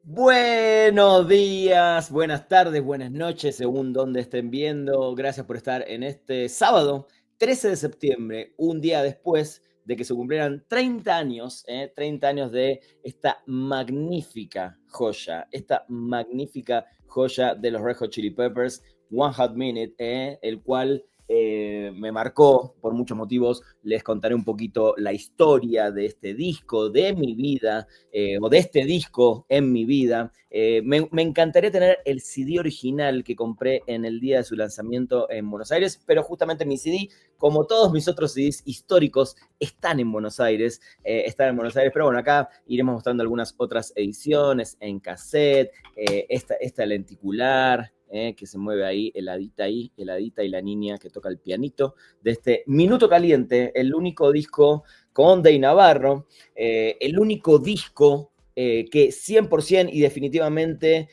Buenos días, buenas tardes, buenas noches, según donde estén viendo. Gracias por estar en este sábado, 13 de septiembre, un día después de que se cumplieran 30 años, 30 años de esta magnífica joya de los Red Hot Chili Peppers, One Hot Minute, el cual me marcó por muchos motivos. Les contaré un poquito la historia de este disco, de mi vida, o de este disco en mi vida. Me encantaría tener el CD original que compré en el día de su lanzamiento en Buenos Aires, pero justamente mi CD, como todos mis otros CDs históricos, están en Buenos Aires. Pero bueno, acá iremos mostrando algunas otras ediciones en cassette, esta lenticular, que se mueve ahí, heladita y la niña que toca el pianito, de este Minuto Caliente, el único disco con Dey Navarro, el único disco que 100% y definitivamente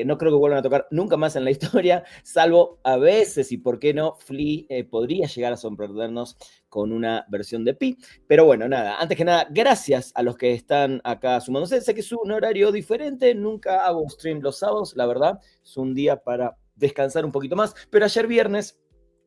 no creo que vuelvan a tocar nunca más en la historia, salvo a veces, y por qué no, Flea podría llegar a sorprendernos con una versión de Pi. Pero bueno, nada, antes que nada, gracias a los que están acá sumándose. Sé que es un horario diferente, nunca hago stream los sábados, la verdad, es un día para descansar un poquito más, pero ayer viernes,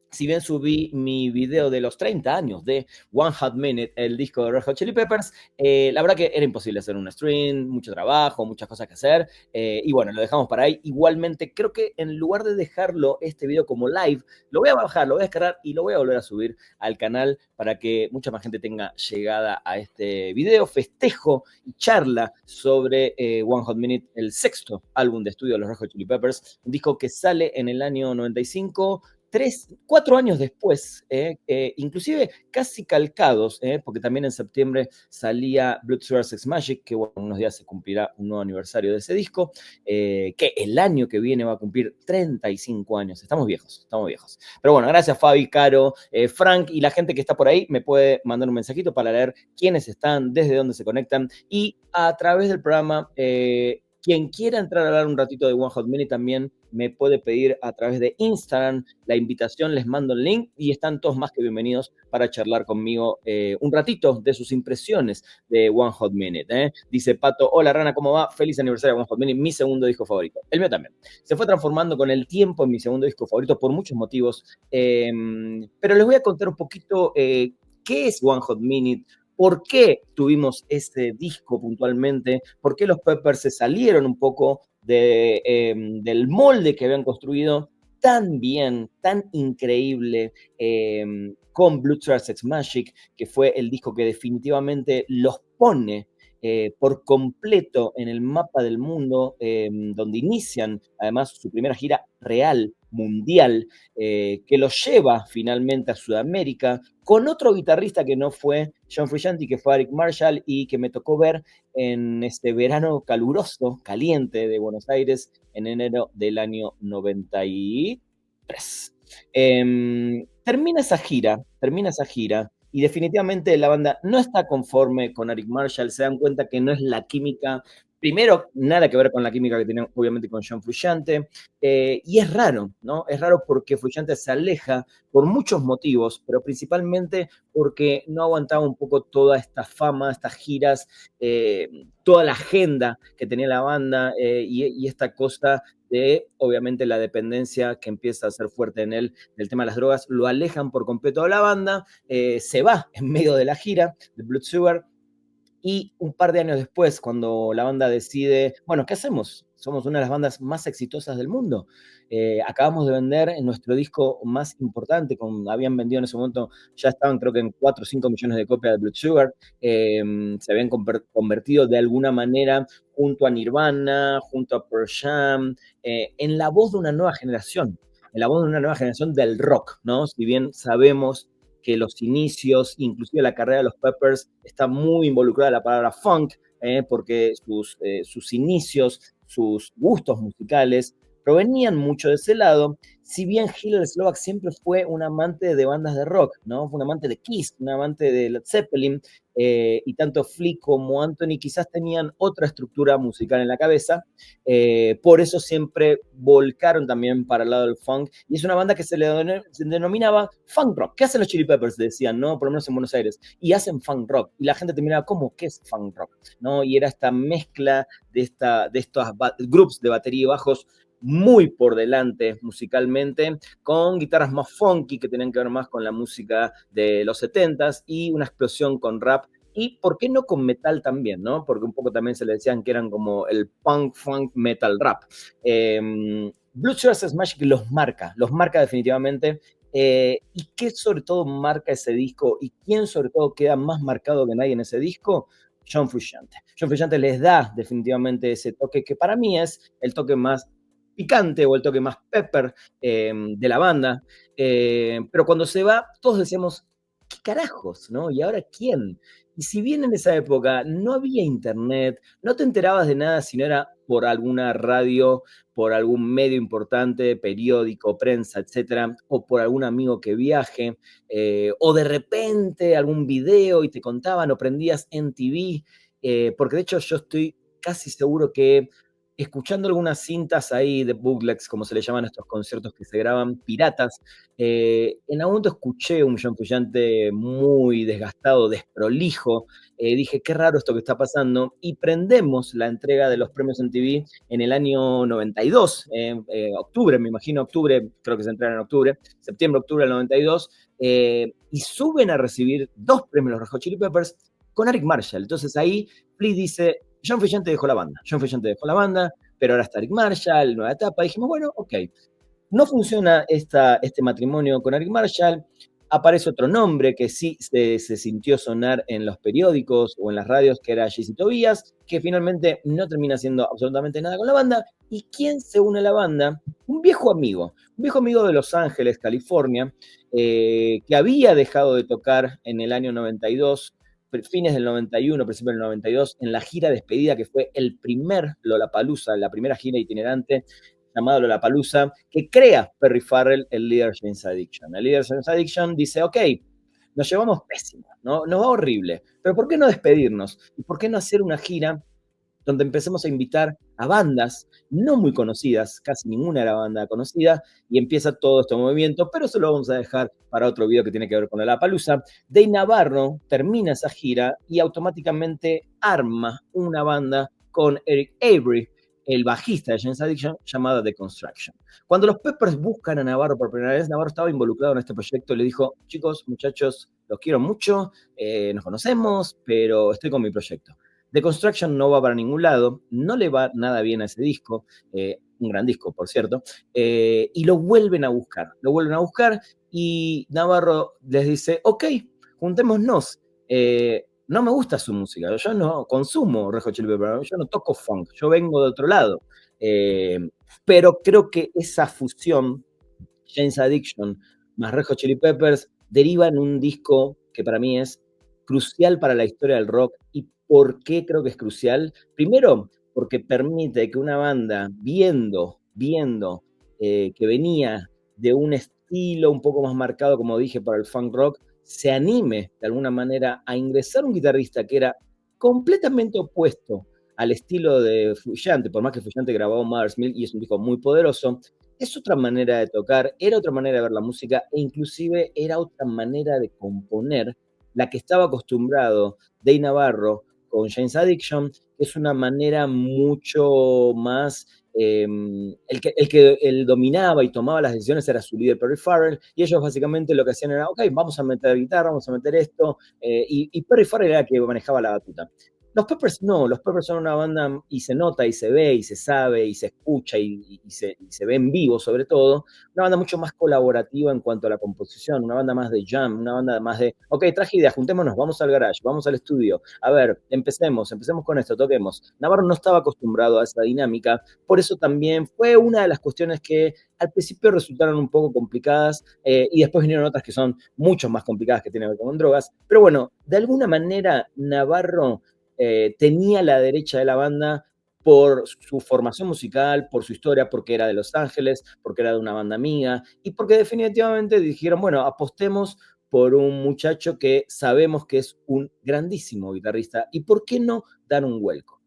si bien subí mi video de los 30 años de One Hot Minute, el disco de Red Hot Chili Peppers, la verdad que era imposible hacer un stream, mucho trabajo, muchas cosas que hacer, y bueno, lo dejamos para ahí. Igualmente, creo que en lugar de dejarlo, este video como live, lo voy a bajar, lo voy a descargar y lo voy a volver a subir al canal para que mucha más gente tenga llegada a este video, festejo y charla sobre One Hot Minute, el sexto álbum de estudio de los Red Hot Chili Peppers, un disco que sale en el año 95, 4 años después, inclusive casi calcados, porque también en septiembre salía Blood Sugar Sex Magik, que bueno, unos días se cumplirá un nuevo aniversario de ese disco, que el año que viene va a cumplir 35 años. Estamos viejos, estamos viejos. Pero bueno, gracias Fabi, Caro, Frank y la gente que está por ahí me puede mandar un mensajito para leer quiénes están, desde dónde se conectan y a través del programa. Quien quiera entrar a hablar un ratito de One Hot Minute también me puede pedir a través de Instagram la invitación, les mando el link y están todos más que bienvenidos para charlar conmigo un ratito de sus impresiones de One Hot Minute. Dice Pato, hola Rana, ¿cómo va? Feliz aniversario de One Hot Minute, mi segundo disco favorito. El mío también. Se fue transformando con el tiempo en mi segundo disco favorito por muchos motivos, pero les voy a contar un poquito qué es One Hot Minute, por qué tuvimos ese disco puntualmente, por qué los Peppers se salieron un poco del molde que habían construido tan bien, tan increíble, con Blood Sugar Sex Magik, que fue el disco que definitivamente los pone por completo en el mapa del mundo, donde inician además su primera gira real, mundial, que los lleva finalmente a Sudamérica, con otro guitarrista que no fue John Frusciante, que fue Eric Marshall, y que me tocó ver en este verano caluroso, caliente de Buenos Aires, en enero del año 93. Termina esa gira, y definitivamente la banda no está conforme con Eric Marshall, se dan cuenta que no es la química, primero, nada que ver con la química que tenían obviamente con John Frusciante, y es raro, ¿no? Es raro porque Frusciante se aleja por muchos motivos, pero principalmente porque no aguantaba un poco toda esta fama, estas giras, toda la agenda que tenía la banda, y esta cosa de, obviamente, la dependencia que empieza a ser fuerte en él del tema de las drogas, lo alejan por completo de la banda, se va en medio de la gira de Blood Sugar, y un par de años después, cuando la banda decide, bueno, ¿qué hacemos? Somos una de las bandas más exitosas del mundo. Acabamos de vender nuestro disco más importante, habían vendido en ese momento, ya estaban creo que en 4 o 5 millones de copias de Blood Sugar, se habían convertido de alguna manera junto a Nirvana, junto a Pearl Jam, en la voz de una nueva generación, en la voz de una nueva generación del rock, ¿no? Si bien sabemos que los inicios, inclusive la carrera de los Peppers, está muy involucrada la palabra funk, porque sus inicios, sus gustos musicales provenían mucho de ese lado, si bien Hillel Slovak siempre fue un amante de bandas de rock, ¿no? Fue un amante de Kiss, un amante de Led Zeppelin, y tanto Flick como Anthony quizás tenían otra estructura musical en la cabeza, por eso siempre volcaron también para el lado del funk, y es una banda que se denominaba funk rock. ¿Qué hacen los Chili Peppers? Decían, ¿no? Por lo menos en Buenos Aires, y hacen funk rock, y la gente te miraba, ¿cómo? ¿Qué es funk rock? ¿No? Y era esta mezcla de estos grupos de batería y bajos muy por delante musicalmente, con guitarras más funky que tenían que ver más con la música de los 70s y una explosión con rap y, ¿por qué no con metal también, no? Porque un poco también se le decían que eran como el punk, funk, metal, rap. Blue Sugar Sex Magic los marca definitivamente. ¿Y qué sobre todo marca ese disco? ¿Y quién sobre todo queda más marcado que nadie en ese disco? John Frusciante. John Frusciante les da definitivamente ese toque que para mí es el toque más picante o el toque más pepper de la banda. Pero cuando se va, todos decíamos, ¿qué carajos? ¿No? ¿Y ahora quién? Y si bien en esa época no había internet, no te enterabas de nada si no era por alguna radio, por algún medio importante, periódico, prensa, etcétera, o por algún amigo que viaje, o de repente algún video y te contaban o prendías en TV, porque de hecho yo estoy casi seguro que escuchando algunas cintas ahí de bootlegs, como se le llaman a estos conciertos que se graban piratas, en algún momento escuché un John Frusciante muy desgastado, desprolijo, dije, qué raro esto que está pasando, y prendemos la entrega de los premios en TV en el año 92, octubre, me imagino, octubre, creo que se entregan en octubre, septiembre, octubre del 92, y suben a recibir 2 premios los Red Hot Chili Peppers con Eric Marshall. Entonces ahí Flea dice, John Frusciante dejó la banda. John Frusciante dejó la banda, pero ahora está Eric Marshall, nueva etapa. Y dijimos, bueno, ok. No funciona este matrimonio con Eric Marshall. Aparece otro nombre que sí se sintió sonar en los periódicos o en las radios, que era JC Tobias, que finalmente no termina haciendo absolutamente nada con la banda. ¿Y quién se une a la banda? Un viejo amigo de Los Ángeles, California, que había dejado de tocar en el año 92, fines del 91, principios del 92, en la gira despedida que fue el primer Lollapalooza, la primera gira itinerante llamado Lollapalooza, que crea Perry Farrell, el líder de James Addiction. El líder de James Addiction dice, ok, nos llevamos pésimo, ¿no? Nos va horrible, pero ¿por qué no despedirnos? ¿Y por qué no hacer una gira donde empecemos a invitar a bandas no muy conocidas, casi ninguna era banda conocida, y empieza todo este movimiento, pero eso lo vamos a dejar para otro video que tiene que ver con la Palusa. Dave Navarro termina esa gira y automáticamente arma una banda con Eric Avery, el bajista de James Addiction, llamada The Construction. Cuando los Peppers buscan a Navarro por primera vez, Navarro estaba involucrado en este proyecto y le dijo, chicos, muchachos, los quiero mucho, nos conocemos, pero estoy con mi proyecto. The Construction no va para ningún lado, no le va nada bien a ese disco, un gran disco, por cierto, y lo vuelven a buscar y Navarro les dice, ok, juntémonos, no me gusta su música, yo no consumo Red Hot Chili Peppers, yo no toco funk, yo vengo de otro lado, pero creo que esa fusión, James Addiction más Red Hot Chili Peppers, deriva en un disco que para mí es crucial para la historia del rock. ¿Y por qué creo que es crucial? Primero, porque permite que una banda, viendo que venía de un estilo un poco más marcado, como dije, para el funk rock, se anime de alguna manera a ingresar un guitarrista que era completamente opuesto al estilo de Frusciante, por más que Frusciante grabó Mother's Milk y es un disco muy poderoso, es otra manera de tocar, era otra manera de ver la música e inclusive era otra manera de componer la que estaba acostumbrado Dave Navarro con James Addiction, es una manera mucho más, el que él dominaba y tomaba las decisiones era su líder Perry Farrell, y ellos básicamente lo que hacían era, ok, vamos a meter guitarra, vamos a meter esto, y Perry Farrell era el que manejaba la batuta. Los Peppers no, los Peppers son una banda y se nota y se ve y se sabe y se escucha y se ve en vivo sobre todo, una banda mucho más colaborativa en cuanto a la composición, una banda más de jam, una banda más de, ok, traje ideas, juntémonos, vamos al garage, vamos al estudio, a ver, empecemos con esto, toquemos. Navarro no estaba acostumbrado a esa dinámica, por eso también fue una de las cuestiones que al principio resultaron un poco complicadas y después vinieron otras que son mucho más complicadas que tienen que ver con drogas, pero bueno, de alguna manera Navarro tenía la derecha de la banda por su formación musical, por su historia, porque era de Los Ángeles, porque era de una banda amiga y porque definitivamente dijeron, bueno, apostemos por un muchacho que sabemos que es un grandísimo guitarrista y por qué no dar un vuelco.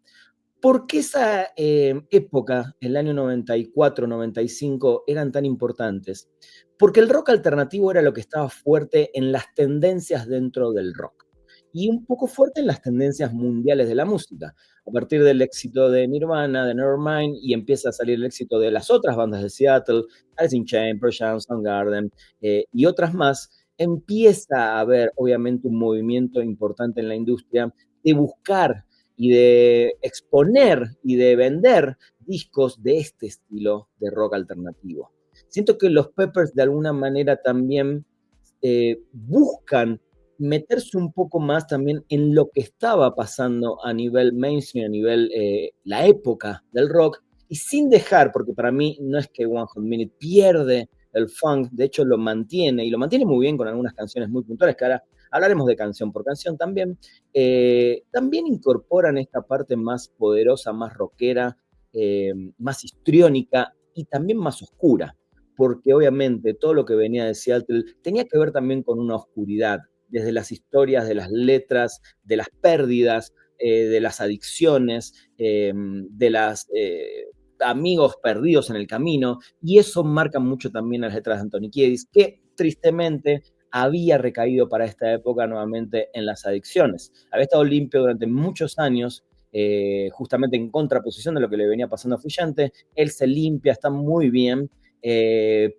¿Por qué esa época, el año 94, 95, eran tan importantes? Porque el rock alternativo era lo que estaba fuerte en las tendencias dentro del rock y un poco fuerte en las tendencias mundiales de la música. A partir del éxito de Nirvana, de Nevermind, y empieza a salir el éxito de las otras bandas de Seattle, Alice in Chains, Pearl Jam, Soundgarden y otras más, empieza a haber obviamente un movimiento importante en la industria de buscar y de exponer y de vender discos de este estilo de rock alternativo. Siento que los Peppers de alguna manera también buscan meterse un poco más también en lo que estaba pasando a nivel mainstream, a nivel la época del rock, y sin dejar, porque para mí no es que One Hot Minute pierde el funk, de hecho lo mantiene, y lo mantiene muy bien con algunas canciones muy puntuales, que ahora hablaremos de canción por canción también, también incorporan esta parte más poderosa, más rockera, más histriónica y también más oscura, porque obviamente todo lo que venía de Seattle tenía que ver también con una oscuridad, desde las historias, de las letras, de las pérdidas, de las adicciones, de los amigos perdidos en el camino, y eso marca mucho también las letras de Anthony Kiedis, que tristemente había recaído para esta época nuevamente en las adicciones. Había estado limpio durante muchos años, justamente en contraposición de lo que le venía pasando a Frusciante. Él se limpia, está muy bien,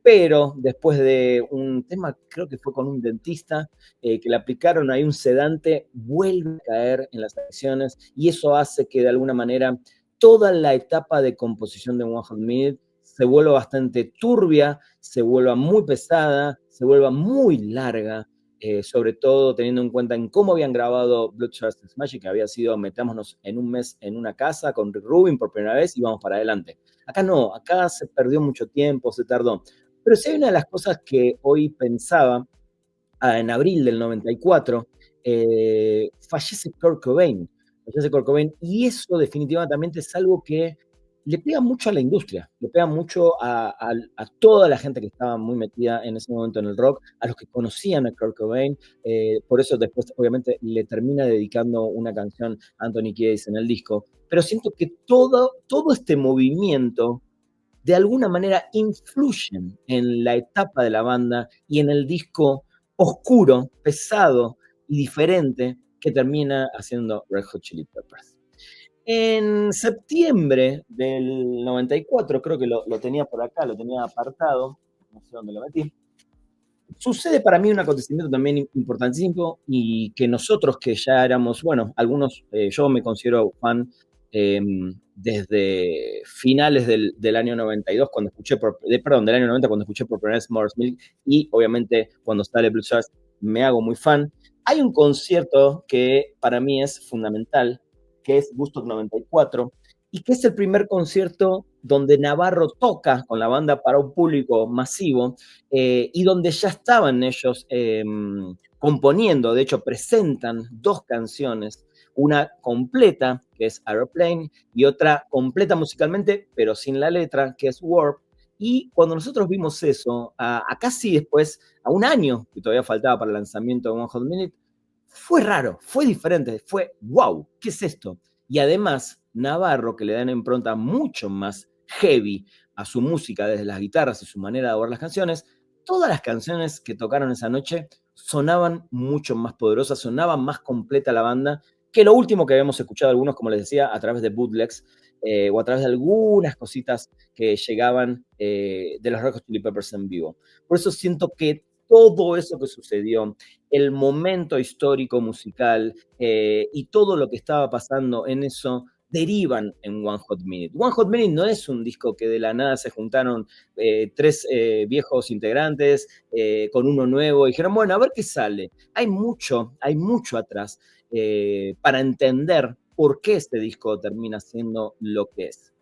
pero después de un tema, creo que fue con un dentista, que le aplicaron ahí un sedante, vuelve a caer en las adicciones y eso hace que de alguna manera toda la etapa de composición de One Hot Minute se vuelva bastante turbia, se vuelva muy pesada, se vuelva muy larga, sobre todo teniendo en cuenta en cómo habían grabado Blood Trust and Magic, que había sido metámonos en un mes en una casa con Rick Rubin por primera vez y vamos para adelante. Acá no, acá se perdió mucho tiempo, se tardó. Pero si hay una de las cosas que hoy pensaba, en abril del 94, fallece Kurt Cobain, y eso definitivamente es algo que le pega mucho a la industria, le pega mucho a toda la gente que estaba muy metida en ese momento en el rock, a los que conocían a Kurt Cobain, por eso después obviamente le termina dedicando una canción a Anthony Kiedis en el disco, pero siento que todo este movimiento de alguna manera influyen en la etapa de la banda y en el disco oscuro, pesado y diferente que termina haciendo Red Hot Chili Peppers. En septiembre del 94, creo que lo tenía por acá, lo tenía apartado, no sé dónde lo metí, sucede para mí un acontecimiento también importantísimo y que nosotros que ya éramos, bueno, algunos, yo me considero fan desde finales del año 92, cuando escuché, perdón, del año 90, cuando escuché por primera vez Mother's Milk, y obviamente cuando sale Blue Stars me hago muy fan. Hay un concierto que para mí es fundamental, que es Woodstock 94, y que es el primer concierto donde Navarro toca con la banda para un público masivo, y donde ya estaban ellos componiendo, de hecho presentan dos canciones, una completa, que es Aeroplane, y otra completa musicalmente, pero sin la letra, que es Warp. Y cuando nosotros vimos eso, a casi después, a un año que todavía faltaba para el lanzamiento de One Hot Minute, fue raro, fue diferente, fue wow, ¿qué es esto? Y además, Navarro, que le da una impronta mucho más heavy a su música, desde las guitarras y su manera de abordar las canciones, todas las canciones que tocaron esa noche sonaban mucho más poderosas, sonaban más completa la banda que lo último que habíamos escuchado algunos, como les decía, a través de bootlegs, o a través de algunas cositas que llegaban de los Red Hot Chili Peppers en vivo. Por eso siento que todo eso que sucedió, el momento histórico musical, y todo lo que estaba pasando en eso, derivan en One Hot Minute. One Hot Minute no es un disco que de la nada se juntaron tres viejos integrantes con uno nuevo y dijeron, bueno, a ver qué sale. Hay mucho atrás para entender por qué este disco termina siendo lo que es.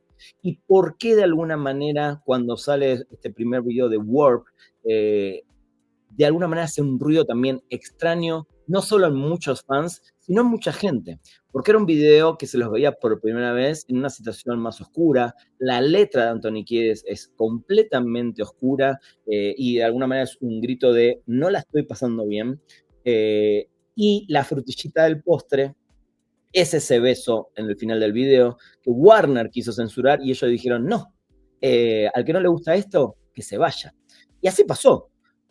Y por qué de alguna manera cuando sale este primer video de Warp, de alguna manera hace un ruido también extraño, no solo en muchos fans, sino en mucha gente, porque era un video que se los veía por primera vez en una situación más oscura. La letra de Anthony Kiedis es completamente oscura y de alguna manera es un grito de no la estoy pasando bien. Y la frutillita del postre es ese beso en el final del video que Warner quiso censurar y ellos dijeron, no, al que no le gusta esto, que se vaya. Y así pasó.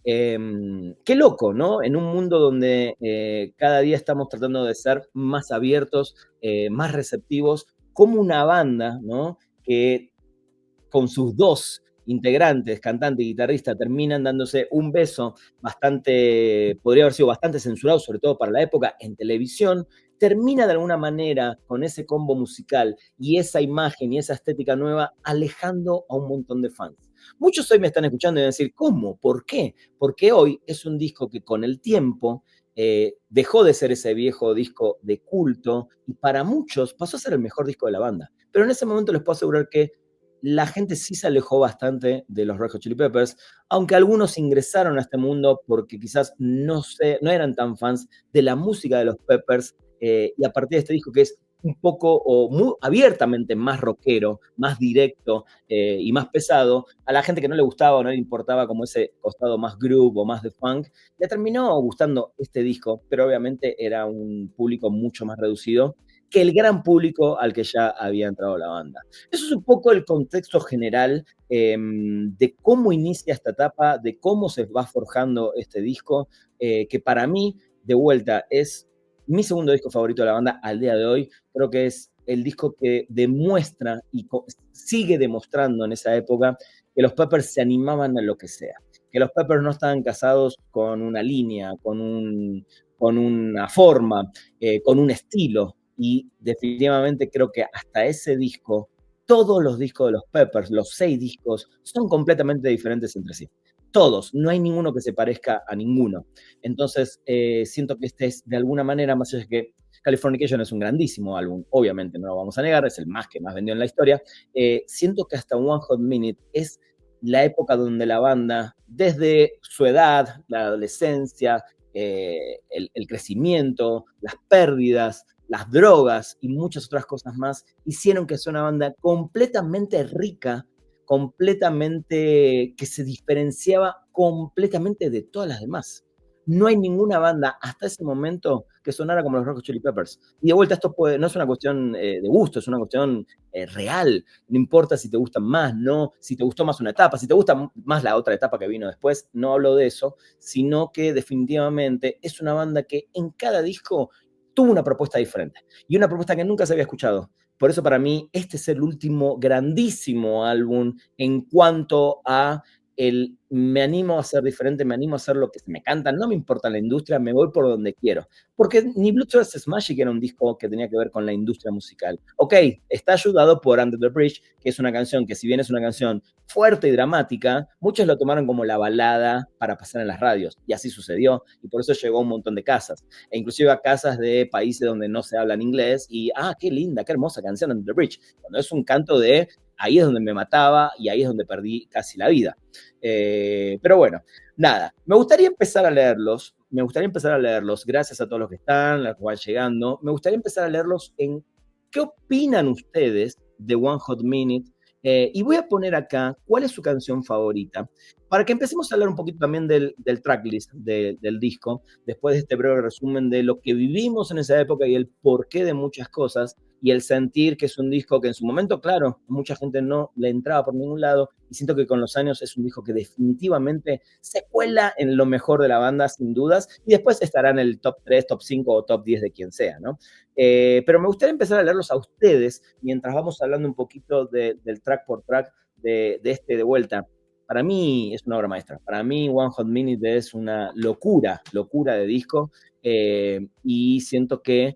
Qué loco, ¿no? En un mundo donde cada día estamos tratando de ser más abiertos, más receptivos, como una banda, ¿no? Que con sus dos integrantes, cantante y guitarrista, terminan dándose un beso bastante, podría haber sido bastante censurado, sobre todo para la época, en televisión, termina de alguna manera con ese combo musical y esa imagen y esa estética nueva alejando a un montón de fans. Muchos hoy me están escuchando y van a decir, ¿cómo? ¿Por qué? Porque hoy es un disco que con el tiempo dejó de ser ese viejo disco de culto y para muchos pasó a ser el mejor disco de la banda. Pero en ese momento les puedo asegurar que la gente sí se alejó bastante de los Red Hot Chili Peppers, aunque algunos ingresaron a este mundo porque quizás no eran tan fans de la música de los Peppers, y a partir de este disco que es un poco o muy abiertamente más rockero, más directo y más pesado, a la gente que no le gustaba o no le importaba como ese costado más groove o más de funk, le terminó gustando este disco, pero obviamente era un público mucho más reducido que el gran público al que ya había entrado la banda. Eso es un poco el contexto general de cómo inicia esta etapa, de cómo se va forjando este disco, que para mí, de vuelta, es mi segundo disco favorito de la banda al día de hoy. Creo que es el disco que demuestra y sigue demostrando en esa época que los Peppers se animaban a lo que sea, que los Peppers no estaban casados con una línea, con una forma, con un estilo, y definitivamente creo que hasta ese disco, todos los discos de los Peppers, los 6 discos, son completamente diferentes entre sí. Todos, no hay ninguno que se parezca a ninguno. Entonces, siento que este es de alguna manera, más allá de que Californication es un grandísimo álbum, obviamente no lo vamos a negar, es el más que más vendió en la historia, siento que hasta One Hot Minute es la época donde la banda, desde su edad, la adolescencia, el crecimiento, las pérdidas, las drogas y muchas otras cosas más, hicieron que sea una banda completamente rica, completamente que se diferenciaba completamente de todas las demás. No hay ninguna banda hasta ese momento que sonara como los Red Hot Chili Peppers. Y de vuelta, esto no es una cuestión de gusto, es una cuestión real. No importa si te gustan más, no, si te gustó más una etapa, si te gusta más la otra etapa que vino después, no hablo de eso, sino que definitivamente es una banda que en cada disco tuvo una propuesta diferente y una propuesta que nunca se había escuchado. Por eso para mí este es el último grandísimo álbum en cuanto a el me animo a ser diferente, me animo a hacer lo que me canta, no me importa la industria, me voy por donde quiero. Porque ni Blue vs. Magic era un disco que tenía que ver con la industria musical. Ok, está ayudado por Under the Bridge, que es una canción que si bien es una canción fuerte y dramática, muchos lo tomaron como la balada para pasar en las radios. Y así sucedió, y por eso llegó a un montón de casas. E inclusive a casas de países donde no se habla en inglés, y qué linda, qué hermosa canción Under the Bridge. Cuando es un canto de ahí es donde me mataba y ahí es donde perdí casi la vida. Pero bueno, nada, me gustaría empezar a leerlos, gracias a todos los que están, los que van llegando, me gustaría empezar a leerlos en qué opinan ustedes de One Hot Minute, y voy a poner acá cuál es su canción favorita, para que empecemos a hablar un poquito también del tracklist del disco, después de este breve resumen de lo que vivimos en esa época y el porqué de muchas cosas, y el sentir que es un disco que en su momento, claro, mucha gente no le entraba por ningún lado, y siento que con los años es un disco que definitivamente se cuela en lo mejor de la banda, sin dudas, y después estará en el top 3, top 5 o top 10 de quien sea, ¿no? Pero me gustaría empezar a leerlos a ustedes, mientras vamos hablando un poquito del track por track de vuelta. Para mí es una obra maestra, para mí One Hot Minute es una locura de disco, y siento que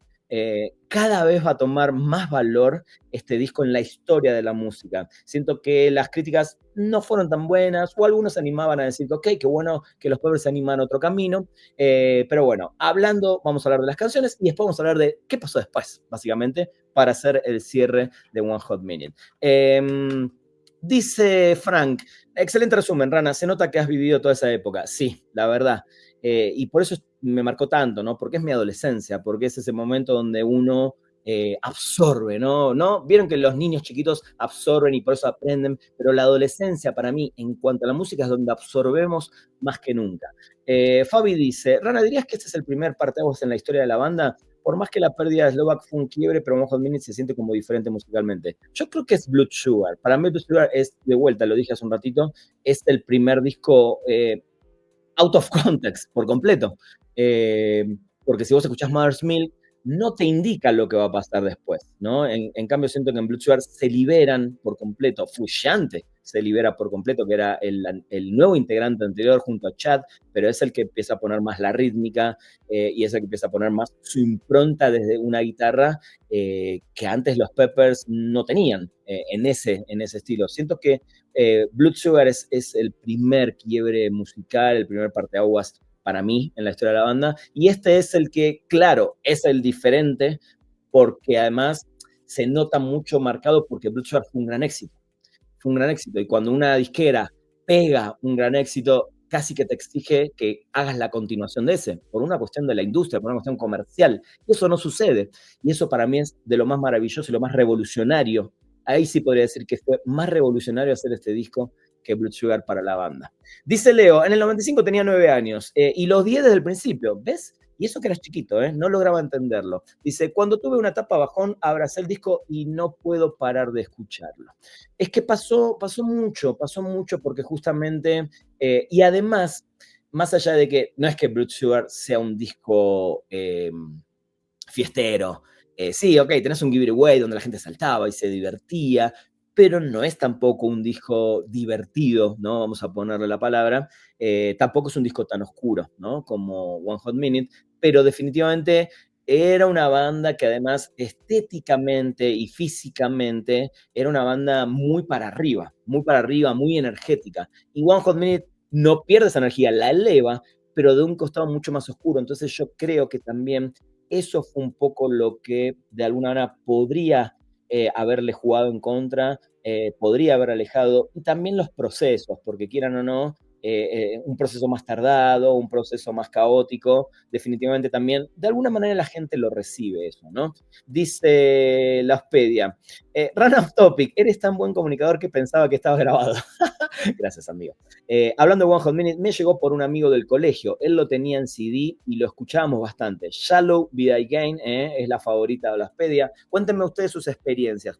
cada vez va a tomar más valor este disco en la historia de la música. Siento que las críticas no fueron tan buenas, o algunos se animaban a decir, ok, qué bueno que los pobres se animan a otro camino, pero bueno, vamos a hablar de las canciones y después vamos a hablar de qué pasó después, básicamente, para hacer el cierre de One Hot Minute. Dice Frank, excelente resumen, Rana, se nota que has vivido toda esa época. Sí, la verdad. Y por eso me marcó tanto, ¿no? Porque es mi adolescencia, porque es ese momento donde uno absorbe, ¿no? ¿no? Vieron que los niños chiquitos absorben y por eso aprenden, pero la adolescencia para mí, en cuanto a la música, es donde absorbemos más que nunca. Fabi dice, Rana, ¿dirías que este es el primer parteaguas en la historia de la banda? Por más que la pérdida de Slovak fue un quiebre, pero One Hot Minute se siente como diferente musicalmente. Yo creo que es Blood Sugar. Para mí Blood Sugar es, de vuelta, lo dije hace un ratito, es el primer disco out of context, por completo. Porque si vos escuchás Mother's Milk, no te indica lo que va a pasar después, ¿no? En cambio, siento que en Blood Sugar se liberan por completo. Frusciante se libera por completo, que era el nuevo integrante anterior junto a Chad, pero es el que empieza a poner más la rítmica y es el que empieza a poner más su impronta desde una guitarra que antes los Peppers no tenían en ese estilo. Siento que Blood Sugar es el primer quiebre musical, el primer parteaguas para mí en la historia de la banda, y este es el que, claro, es el diferente, porque además se nota mucho marcado porque Blood Sugar fue un gran éxito, fue un gran éxito, y cuando una disquera pega un gran éxito, casi que te exige que hagas la continuación de ese, por una cuestión de la industria, por una cuestión comercial, y eso no sucede, y eso para mí es de lo más maravilloso y lo más revolucionario. Ahí sí podría decir que fue más revolucionario hacer este disco que Blood Sugar para la banda. Dice Leo, en el 95 tenía 9 años y los 10 desde el principio, ¿ves? Y eso que eras chiquito, no lograba entenderlo. Dice, cuando tuve una etapa bajón, abracé el disco y no puedo parar de escucharlo. Es que pasó mucho porque justamente, y además, más allá de que no es que Blood Sugar sea un disco fiestero, sí, ok, tenés un Give It Away donde la gente saltaba y se divertía, pero no es tampoco un disco divertido, ¿no? Vamos a ponerle la palabra. Tampoco es un disco tan oscuro, ¿no? Como One Hot Minute, pero definitivamente era una banda que además estéticamente y físicamente era una banda muy para arriba, muy energética. Y One Hot Minute no pierde esa energía, la eleva, pero de un costado mucho más oscuro. Entonces yo creo que también eso fue un poco lo que de alguna manera podría haberle jugado en contra, podría haber alejado, y también los procesos, porque quieran o no, un proceso más tardado, un proceso más caótico, definitivamente también, de alguna manera la gente lo recibe eso, ¿no? Dice la Hospedia, Run Off Topic, eres tan buen comunicador que pensaba que estaba grabado. Gracias, amigo. Hablando de One Hot Minute, me llegó por un amigo del colegio. Él lo tenía en CD y lo escuchábamos bastante. Shallow Be I Gain es la favorita de la Hospedia. Cuéntenme ustedes sus experiencias.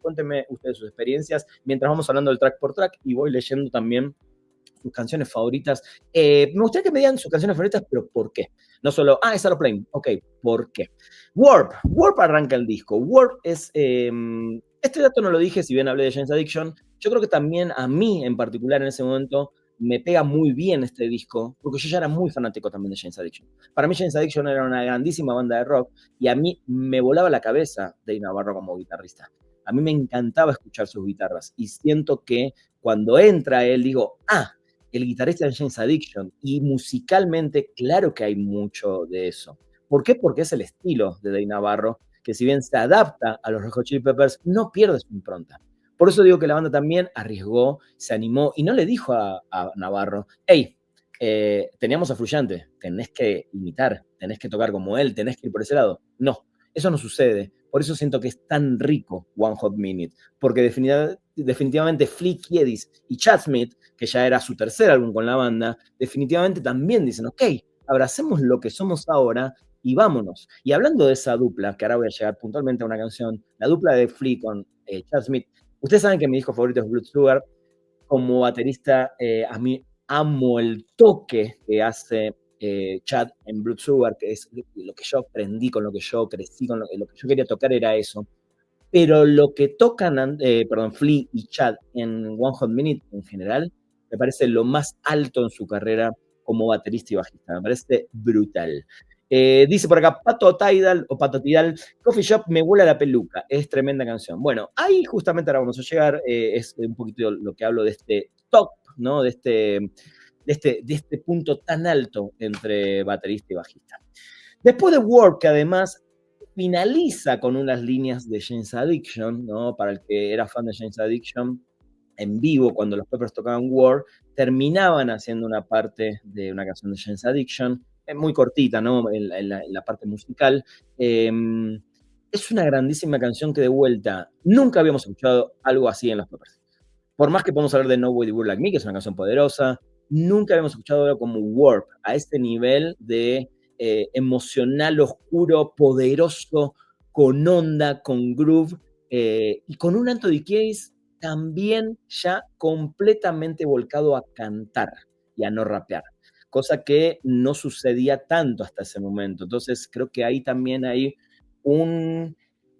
Mientras vamos hablando del track por track y voy leyendo también sus canciones favoritas. Me gustaría que me digan sus canciones favoritas, pero ¿por qué? No solo, es Aeroplane. Ok, ¿por qué? Warp arranca el disco. Warp es... este dato no lo dije, si bien hablé de James Addiction. Yo creo que también a mí, en particular, en ese momento, me pega muy bien este disco, porque yo ya era muy fanático también de James Addiction. Para mí James Addiction era una grandísima banda de rock, y a mí me volaba la cabeza Dave Navarro como guitarrista. A mí me encantaba escuchar sus guitarras, y siento que cuando entra él, digo, el guitarrista de James Addiction, y musicalmente, claro que hay mucho de eso. ¿Por qué? Porque es el estilo de Dave Navarro, que si bien se adapta a los Red Hot Chili Peppers, no pierde su impronta. Por eso digo que la banda también arriesgó, se animó y no le dijo a Navarro, hey, teníamos a Frusciante, tenés que imitar, tenés que tocar como él, tenés que ir por ese lado. No, eso no sucede. Por eso siento que es tan rico One Hot Minute, porque definitivamente Flea Kiedis y Chad Smith, que ya era su tercer álbum con la banda, definitivamente también dicen, ok, abracemos lo que somos ahora y vámonos. Y hablando de esa dupla, que ahora voy a llegar puntualmente a una canción, la dupla de Flea con Chad Smith, ustedes saben que mi disco favorito es Blood Sugar. Como baterista, a mí amo el toque que hace Chad en Blood Sugar, que es lo que yo aprendí, con lo que yo crecí, con lo que yo quería tocar era eso. Pero lo que tocan, Flea y Chad en One Hot Minute en general, me parece lo más alto en su carrera como baterista y bajista. Me parece brutal. Dice por acá, Pato Tidal o Pato Tidal, Coffee Shop me vuela la peluca. Es tremenda canción. Bueno, ahí justamente ahora vamos a llegar. Es un poquito lo que hablo de este top, ¿no? De este punto tan alto entre baterista y bajista. Después de Work, que además finaliza con unas líneas de James Addiction, ¿no? Para el que era fan de James Addiction, en vivo, cuando los Peppers tocaban War, terminaban haciendo una parte de una canción de James Addiction, es muy cortita, ¿no? En la parte musical. Es una grandísima canción que de vuelta nunca habíamos escuchado algo así en los Peppers. Por más que podamos hablar de Nobody Will Like Me, que es una canción poderosa, nunca habíamos escuchado algo como Warp, a este nivel de emocional, oscuro, poderoso, con onda, con groove, y con un Anthony Kiedis también ya completamente volcado a cantar y a no rapear, cosa que no sucedía tanto hasta ese momento. Entonces creo que ahí también hay un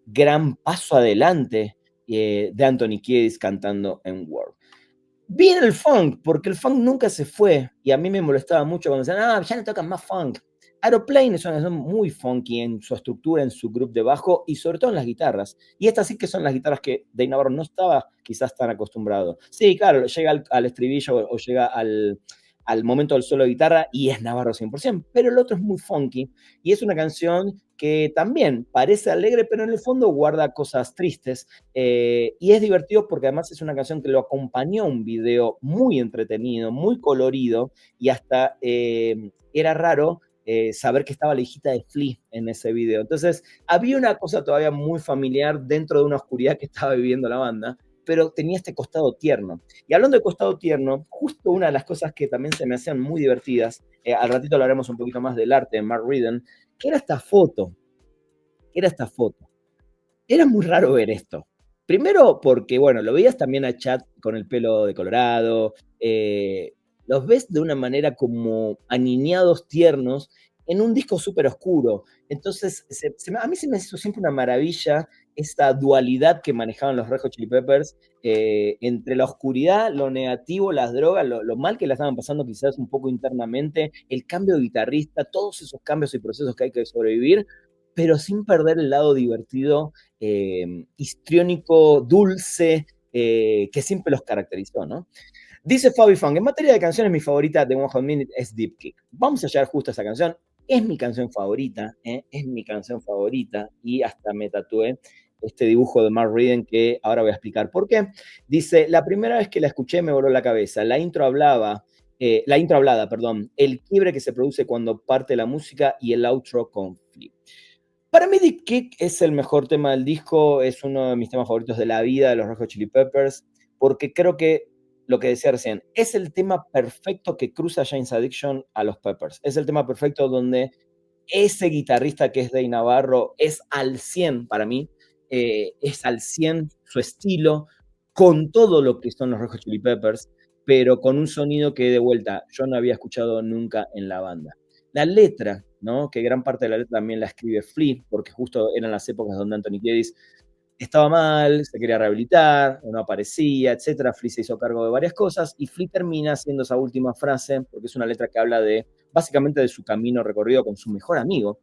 gran paso adelante de Anthony Kiedis cantando en World. Viene el funk, porque el funk nunca se fue, y a mí me molestaba mucho cuando decían, ya no tocan más funk. Aeroplane es una canción muy funky en su estructura, en su grupo de bajo y sobre todo en las guitarras. Y estas sí que son las guitarras que Dave Navarro no estaba quizás tan acostumbrado. Sí, claro, llega al estribillo o llega al momento del solo de guitarra y es Navarro 100%, pero el otro es muy funky y es una canción que también parece alegre, pero en el fondo guarda cosas tristes, y es divertido porque además es una canción que lo acompañó un video muy entretenido, muy colorido, y hasta era raro saber que estaba la hijita de Flea en ese video. Entonces había una cosa todavía muy familiar dentro de una oscuridad que estaba viviendo la banda, pero tenía este costado tierno. Y hablando de costado tierno, justo una de las cosas que también se me hacían muy divertidas, al ratito hablaremos un poquito más del arte de Mark Ridden, que era esta foto. Era esta foto. Era muy raro ver esto. Primero porque, bueno, lo veías también a Chad con el pelo de colorado, los ves de una manera como aniñados, tiernos, en un disco súper oscuro. Entonces, a mí se me hizo siempre una maravilla esta dualidad que manejaban los Red Hot Chili Peppers, entre la oscuridad, lo negativo, las drogas, lo mal que la estaban pasando quizás un poco internamente, el cambio de guitarrista, todos esos cambios y procesos que hay que sobrevivir, pero sin perder el lado divertido, histriónico, dulce, que siempre los caracterizó, ¿no? Dice Fabi Funk, en materia de canciones, mi favorita de One Hot Minute es Deep Kick. Vamos a llegar justo a esa canción. Es mi canción favorita, es mi canción favorita, y hasta me tatué este dibujo de Mark Ridden que ahora voy a explicar por qué. Dice, la primera vez que la escuché me voló la cabeza. La intro hablada, perdón, el quiebre que se produce cuando parte la música y el outro con Flip. Para mí, Deep Kick es el mejor tema del disco, es uno de mis temas favoritos de la vida de los Red Hot Chili Peppers, porque creo que, lo que decía recién, es el tema perfecto que cruza Jane's Addiction a los Peppers. Es el tema perfecto donde ese guitarrista que es Dave Navarro es al 100 para mí, es al 100 su estilo, con todo lo que son los Red Hot Chili Peppers, pero con un sonido que de vuelta yo no había escuchado nunca en la banda. La letra, ¿no? Que gran parte de la letra también la escribe Flea, porque justo eran las épocas donde Anthony Kiedis estaba mal, se quería rehabilitar, no aparecía, etcétera. Flea se hizo cargo de varias cosas y Flea termina haciendo esa última frase, porque es una letra que habla de, básicamente, de su camino recorrido con su mejor amigo,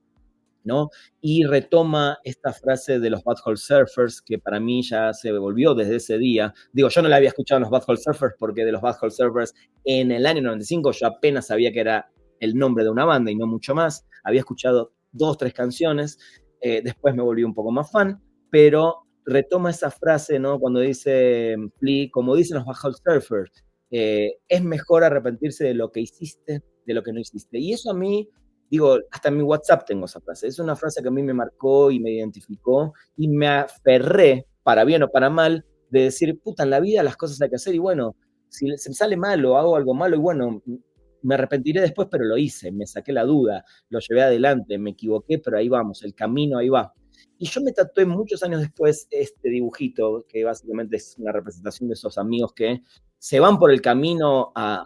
¿no? Y retoma esta frase de los Bad Hole Surfers, que para mí ya se volvió desde ese día. Digo, yo no la había escuchado en los Bad Hole Surfers, porque de los Bad Hole Surfers en el año 95 yo apenas sabía que era el nombre de una banda y no mucho más. Había escuchado 2, 3 canciones, después me volví un poco más fan, pero retoma esa frase, ¿no? Cuando dice Flea, como dicen los Bad Hole Surfers, es mejor arrepentirse de lo que hiciste, de lo que no hiciste. Y eso a mí, digo, hasta en mi WhatsApp tengo esa frase. Es una frase que a mí me marcó y me identificó y me aferré, para bien o para mal, de decir, puta, en la vida las cosas hay que hacer y bueno, si se me sale mal o hago algo malo y bueno, me arrepentiré después, pero lo hice, me saqué la duda, lo llevé adelante, me equivoqué, pero ahí vamos, el camino ahí va. Y yo me tatué muchos años después este dibujito, que básicamente es una representación de esos amigos que se van por el camino a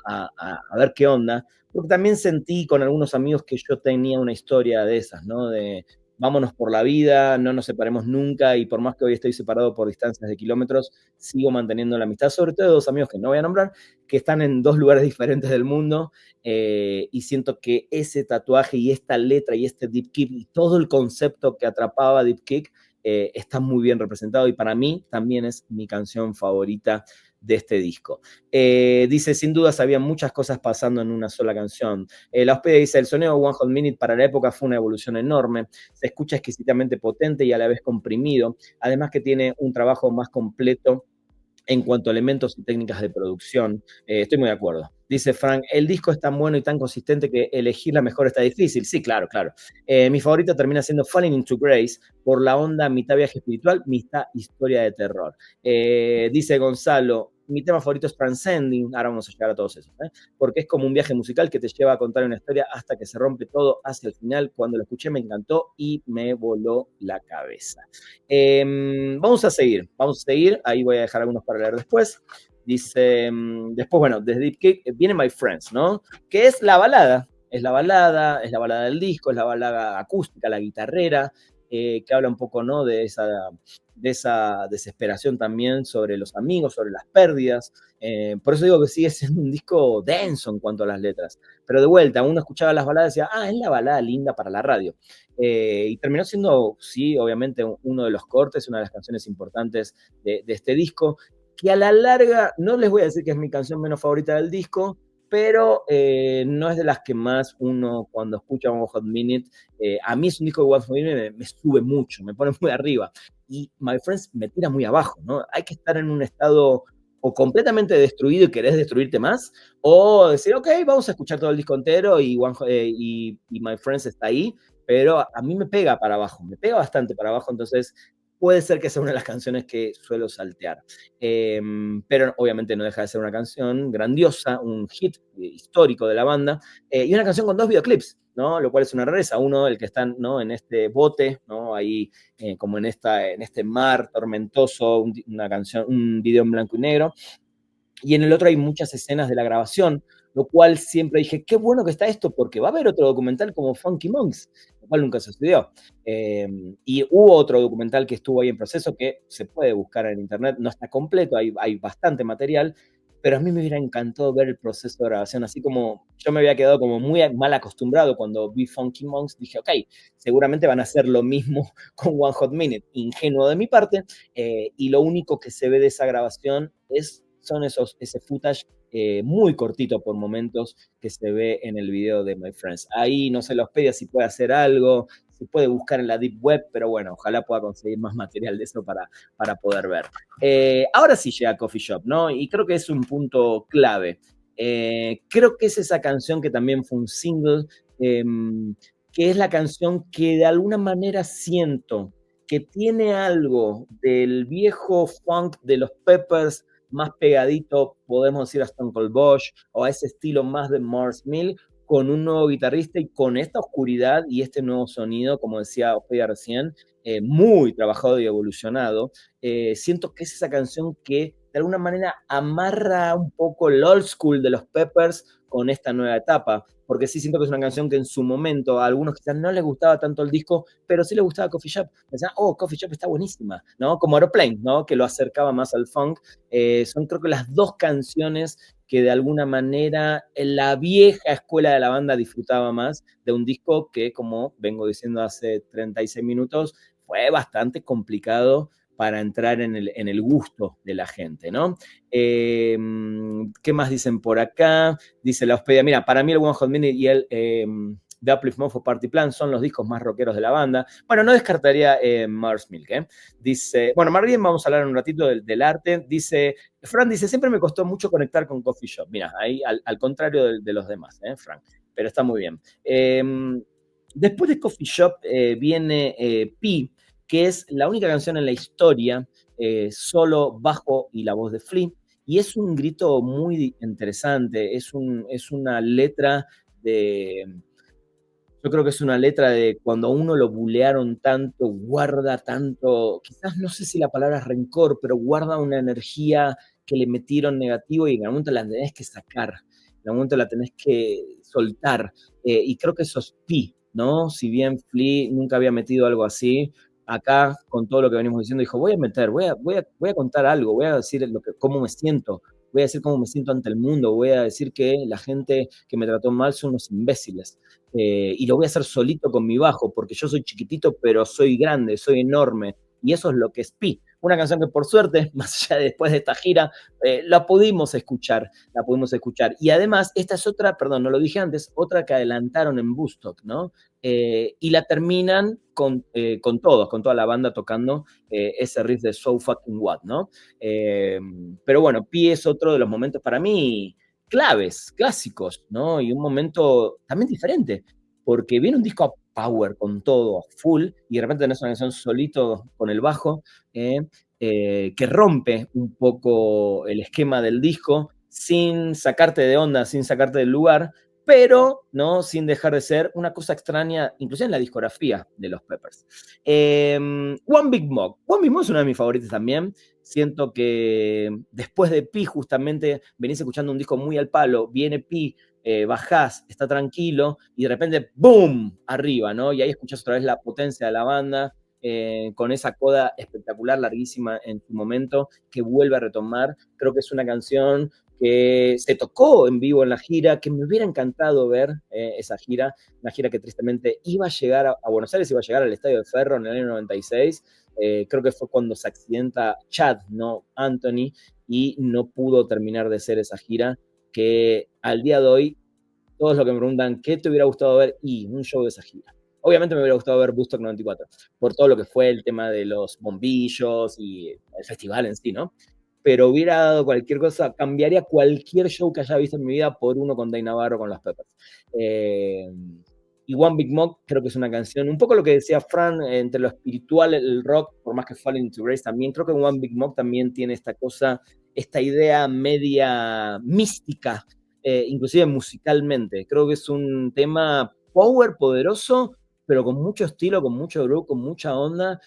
ver qué onda, porque también sentí con algunos amigos que yo tenía una historia de esas, ¿no? De vámonos por la vida, no nos separemos nunca, y por más que hoy estoy separado por distancias de kilómetros, sigo manteniendo la amistad, sobre todo de 2 amigos que no voy a nombrar, que están en 2 lugares diferentes del mundo, y siento que ese tatuaje y esta letra y este Deep Kick y todo el concepto que atrapaba Deep Kick está muy bien representado y para mí también es mi canción favorita de este disco. Dice, sin dudas había muchas cosas pasando en una sola canción. La hospeda dice, el sonido de One Hot Minute para la época fue una evolución enorme, se escucha exquisitamente potente y a la vez comprimido, además que tiene un trabajo más completo en cuanto a elementos y técnicas de producción. Estoy muy de acuerdo. Dice Frank, el disco es tan bueno y tan consistente que elegir la mejor está difícil. Sí, claro, claro. Mi favorita termina siendo Falling into Grace por la onda mitad viaje espiritual, mitad historia de terror. Dice Gonzalo, mi tema favorito es Transcending, ahora vamos a llegar a todos esos, porque es como un viaje musical que te lleva a contar una historia hasta que se rompe todo hacia el final. Cuando lo escuché me encantó y me voló la cabeza. Vamos a seguir, ahí voy a dejar algunos para leer después. Dice, después, bueno, desde Deep Kick viene My Friends, ¿no? Que es la balada, es la balada del disco, es la balada acústica, la guitarrera, que habla un poco, ¿no? De esa desesperación también sobre los amigos, sobre las pérdidas. Por eso digo que sigue siendo un disco denso en cuanto a las letras. Pero de vuelta, uno escuchaba las baladas y decía, es la balada linda para la radio. Y terminó siendo, sí, obviamente, uno de los cortes, una de las canciones importantes de este disco, que a la larga, no les voy a decir que es mi canción menos favorita del disco, pero no es de las que más uno cuando escucha One Hot Minute, a mí es un disco de One Hot Minute, me sube mucho, me pone muy arriba, y My Friends me tira muy abajo, ¿no? Hay que estar en un estado o completamente destruido y querés destruirte más, o decir, ok, vamos a escuchar todo el disco entero y My Friends está ahí, pero a mí me pega para abajo, me pega bastante para abajo, entonces puede ser que sea una de las canciones que suelo saltear. Pero obviamente no deja de ser una canción grandiosa, un hit histórico de la banda, y una canción con 2 videoclips, ¿no? Lo cual es una rareza. Uno, el que está, ¿no? En este bote, ¿no? Ahí como en este mar tormentoso, una canción, un video en blanco y negro, y en el otro hay muchas escenas de la grabación, lo cual siempre dije, qué bueno que está esto, porque va a haber otro documental como Funky Monks, lo cual nunca sucedió. Y hubo otro documental que estuvo ahí en proceso, que se puede buscar en internet, no está completo, hay bastante material, pero a mí me hubiera encantado ver el proceso de grabación, así como yo me había quedado como muy mal acostumbrado cuando vi Funky Monks, dije, ok, seguramente van a hacer lo mismo con One Hot Minute, ingenuo de mi parte, y lo único que se ve de esa grabación son ese footage muy cortito por momentos que se ve en el video de My Friends. Ahí no se los pedía si puede hacer algo, se puede buscar en la Deep Web, pero bueno, ojalá pueda conseguir más material de eso para poder ver. Ahora sí llega Coffee Shop, ¿no? Y creo que es un punto clave. Creo que es esa canción que también fue un single, que es la canción que de alguna manera siento que tiene algo del viejo funk de los Peppers, más pegadito, podemos decir a Stone Cold Bosch, o a ese estilo más de Mars Mill, con un nuevo guitarrista y con esta oscuridad y este nuevo sonido, como decía Ofelia recién, muy trabajado y evolucionado. Siento que es esa canción que de alguna manera amarra un poco el old school de los Peppers con esta nueva etapa, porque sí siento que es una canción que en su momento a algunos quizás no les gustaba tanto el disco, pero sí les gustaba Coffee Shop. Decían, Coffee Shop está buenísima, ¿no? Como Aeroplane, ¿no? Que lo acercaba más al funk. Son creo que las dos canciones que de alguna manera la vieja escuela de la banda disfrutaba más de un disco que, como vengo diciendo hace 36 minutos, fue bastante complicado para entrar en el gusto de la gente, ¿no? ¿Qué más dicen por acá? Dice la hospeda, mira, para mí el One Hot Minute y el The Uplift Mofo Party Plan son los discos más rockeros de la banda. Bueno, no descartaría Mars Milk, ¿eh? Dice, bueno, más bien vamos a hablar un ratito del arte. Dice, Fran dice, siempre me costó mucho conectar con Coffee Shop. Mira, ahí al contrario de los demás, Fran, pero está muy bien. Después de Coffee Shop viene Pi, que es la única canción en la historia, solo bajo y la voz de Flea, y es un grito muy interesante, es una letra de, yo creo que es una letra de cuando a uno lo bulearon tanto, guarda tanto, quizás no sé si la palabra es rencor, pero guarda una energía que le metieron negativo y en algún momento la tenés que sacar, en algún momento la tenés que soltar, y creo que eso es Pi, ¿no? Si bien Flea nunca había metido algo así, acá, con todo lo que venimos diciendo, dijo, voy a contar algo, voy a decir cómo me siento, voy a decir cómo me siento ante el mundo, voy a decir que la gente que me trató mal son unos imbéciles. Y lo voy a hacer solito con mi bajo, porque yo soy chiquitito, pero soy grande, soy enorme. Y eso es lo que es Pi, una canción que por suerte, más allá de después de esta gira, la pudimos escuchar, la pudimos escuchar. Y además, esta es otra, perdón, no lo dije antes, otra que adelantaron en Woodstock, ¿no? Y la terminan con todos, con toda la banda tocando ese riff de So Fucking What, ¿no? Eh, pero bueno, Pi es otro de los momentos para mí claves, clásicos, ¿no? Y un momento también diferente, porque viene un disco a power con todo, a full, y de repente tenés una canción solito con el bajo, que rompe un poco el esquema del disco sin sacarte de onda, sin sacarte del lugar, pero no sin dejar de ser una cosa extraña, incluso en la discografía de los Peppers. One Big Mug. One Big Mug es uno de mis favoritos también. Siento que después de Pi, justamente, venís escuchando un disco muy al palo, viene Pi, bajás, está tranquilo, y de repente, ¡boom!, arriba, ¿no? Y ahí escuchás otra vez la potencia de la banda, con esa coda espectacular, larguísima en su momento, que vuelve a retomar. Creo que es una canción que se tocó en vivo en la gira, que me hubiera encantado ver esa gira, una gira que tristemente iba a llegar a Buenos Aires, iba a llegar al Estadio de Ferro en el año 96, creo que fue cuando se accidenta Chad, no Anthony, y no pudo terminar de ser esa gira, que al día de hoy, todos los que me preguntan, ¿qué te hubiera gustado ver? Y un show de esa gira. Obviamente me hubiera gustado ver Woodstock 94, por todo lo que fue el tema de los bombillos y el festival en sí, ¿no? Pero hubiera dado cualquier cosa, cambiaría cualquier show que haya visto en mi vida por uno con Dave Navarro, con los Peppers. Y One Big Mug creo que es una canción, un poco lo que decía Fran, entre lo espiritual, el rock, por más que Falling into Grace también, creo que One Big Mug también tiene esta cosa, esta idea media mística, inclusive musicalmente. Creo que es un tema power, poderoso, pero con mucho estilo, con mucho groove, con mucha onda,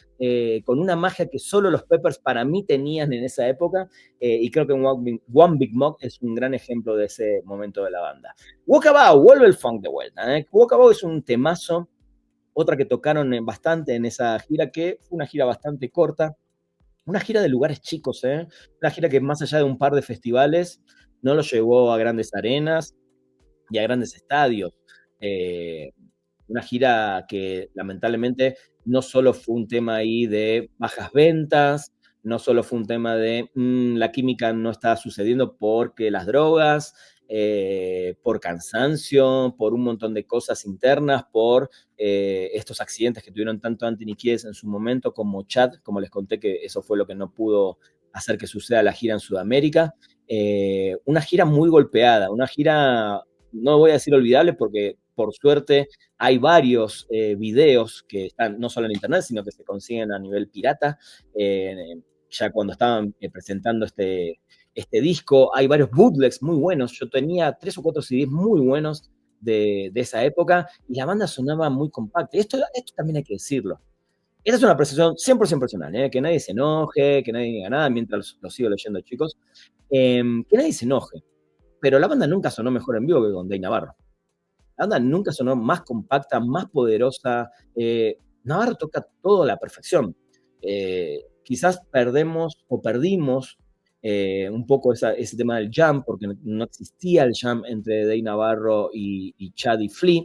con una magia que solo los Peppers para mí tenían en esa época, y creo que One Big Mug es un gran ejemplo de ese momento de la banda. Walkabout, vuelve el funk de vuelta. Walkabout es un temazo, otra que tocaron bastante en esa gira, que fue una gira bastante corta, una gira de lugares chicos, una gira que más allá de un par de festivales, no lo llevó a grandes arenas y a grandes estadios. Una gira que lamentablemente no solo fue un tema ahí de bajas ventas, no solo fue un tema de la química no está sucediendo porque las drogas, por cansancio, por un montón de cosas internas, por estos accidentes que tuvieron tanto Anthony Kiedis en su momento como Chad, como les conté que eso fue lo que no pudo hacer que suceda la gira en Sudamérica. Una gira muy golpeada, una gira, no voy a decir olvidable porque por suerte hay varios videos que están no solo en internet, sino que se consiguen a nivel pirata. Ya cuando estaban presentando este disco, hay varios bootlegs muy buenos. Yo tenía 3 o 4 CDs muy buenos de esa época y la banda sonaba muy compacta. Y esto también hay que decirlo. Esta es una apreciación 100% personal, que nadie se enoje, que nadie diga nada mientras lo sigo leyendo, chicos. Que nadie se enoje. Pero la banda nunca sonó mejor en vivo que con Dave Navarro. La banda nunca sonó más compacta, más poderosa. Navarro toca todo a la perfección. Quizás perdemos o perdimos un poco ese tema del jam, porque no existía el jam entre Dave Navarro y Chad y Flea,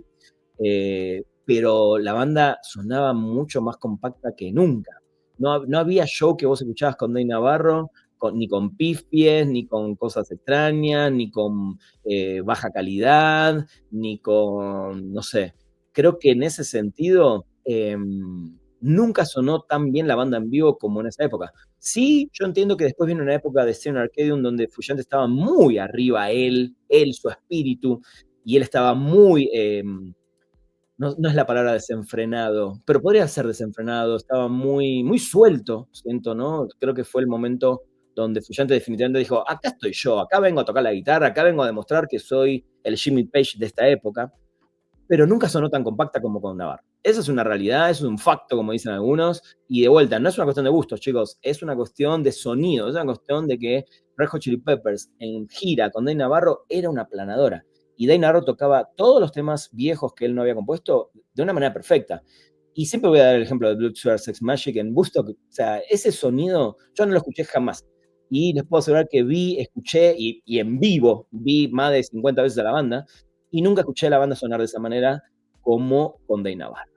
pero la banda sonaba mucho más compacta que nunca. No había show que vos escuchabas con Dave Navarro, ni con pifies, ni con cosas extrañas, ni con baja calidad, ni con, no sé, creo que en ese sentido nunca sonó tan bien la banda en vivo como en esa época. Sí, yo entiendo que después viene una época de Stereo Arcadium donde Frusciante estaba muy arriba, él, su espíritu, y él estaba muy, no es la palabra desenfrenado, pero podría ser desenfrenado, estaba muy, muy suelto, siento, ¿no? Creo que fue el momento donde Frusciante definitivamente dijo, acá estoy yo, acá vengo a tocar la guitarra, acá vengo a demostrar que soy el Jimmy Page de esta época, pero nunca sonó tan compacta como con Navarro. Esa es una realidad, eso es un facto, como dicen algunos, y de vuelta, no es una cuestión de gustos, chicos, es una cuestión de sonido, es una cuestión de que Red Hot Chili Peppers en gira con Dave Navarro era una planadora, y Dave Navarro tocaba todos los temas viejos que él no había compuesto de una manera perfecta. Y siempre voy a dar el ejemplo de Blood Sugar Sex Magic en Woodstock, o sea, ese sonido yo no lo escuché jamás. Y les puedo asegurar que escuché y en vivo vi más de 50 veces a la banda, y nunca escuché a la banda sonar de esa manera como con Dave Navarro.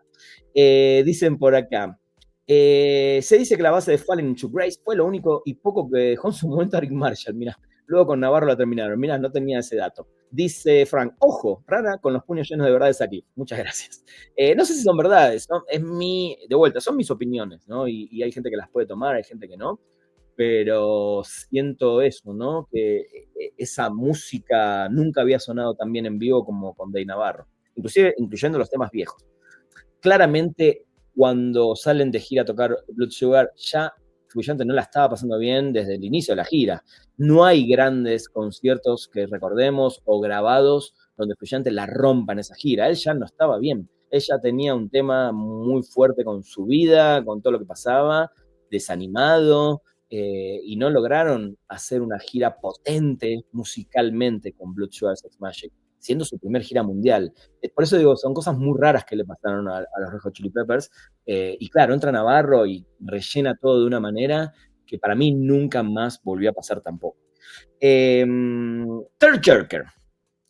Dicen por acá, Se dice que la base de Falling into Grace fue lo único y poco que dejó en su momento a Rick Marshall, mira. Luego con Navarro la terminaron. Mira, no tenía ese dato. Dice Frank, ojo, rara con los puños llenos de verdades aquí. Muchas gracias. No sé si son verdades, ¿no? De vuelta, son mis opiniones, ¿no? Y hay gente que las puede tomar, hay gente que no. Pero siento eso, ¿no? Que esa música nunca había sonado tan bien en vivo como con Dave Navarro. Inclusive, incluyendo los temas viejos. Claramente, cuando salen de gira a tocar Blood Sugar, ya Frusciante no la estaba pasando bien desde el inicio de la gira. No hay grandes conciertos que recordemos o grabados donde Frusciante la rompa en esa gira. Él ya no estaba bien. Ella tenía un tema muy fuerte con su vida, con todo lo que pasaba, desanimado, y no lograron hacer una gira potente musicalmente con Blood Sugar Sex Magic, siendo su primer gira mundial. Por eso digo, son cosas muy raras que le pasaron a los Red Hot Chili Peppers. Y claro, entra Navarro y rellena todo de una manera que para mí nunca más volvió a pasar tampoco. Third Jerker.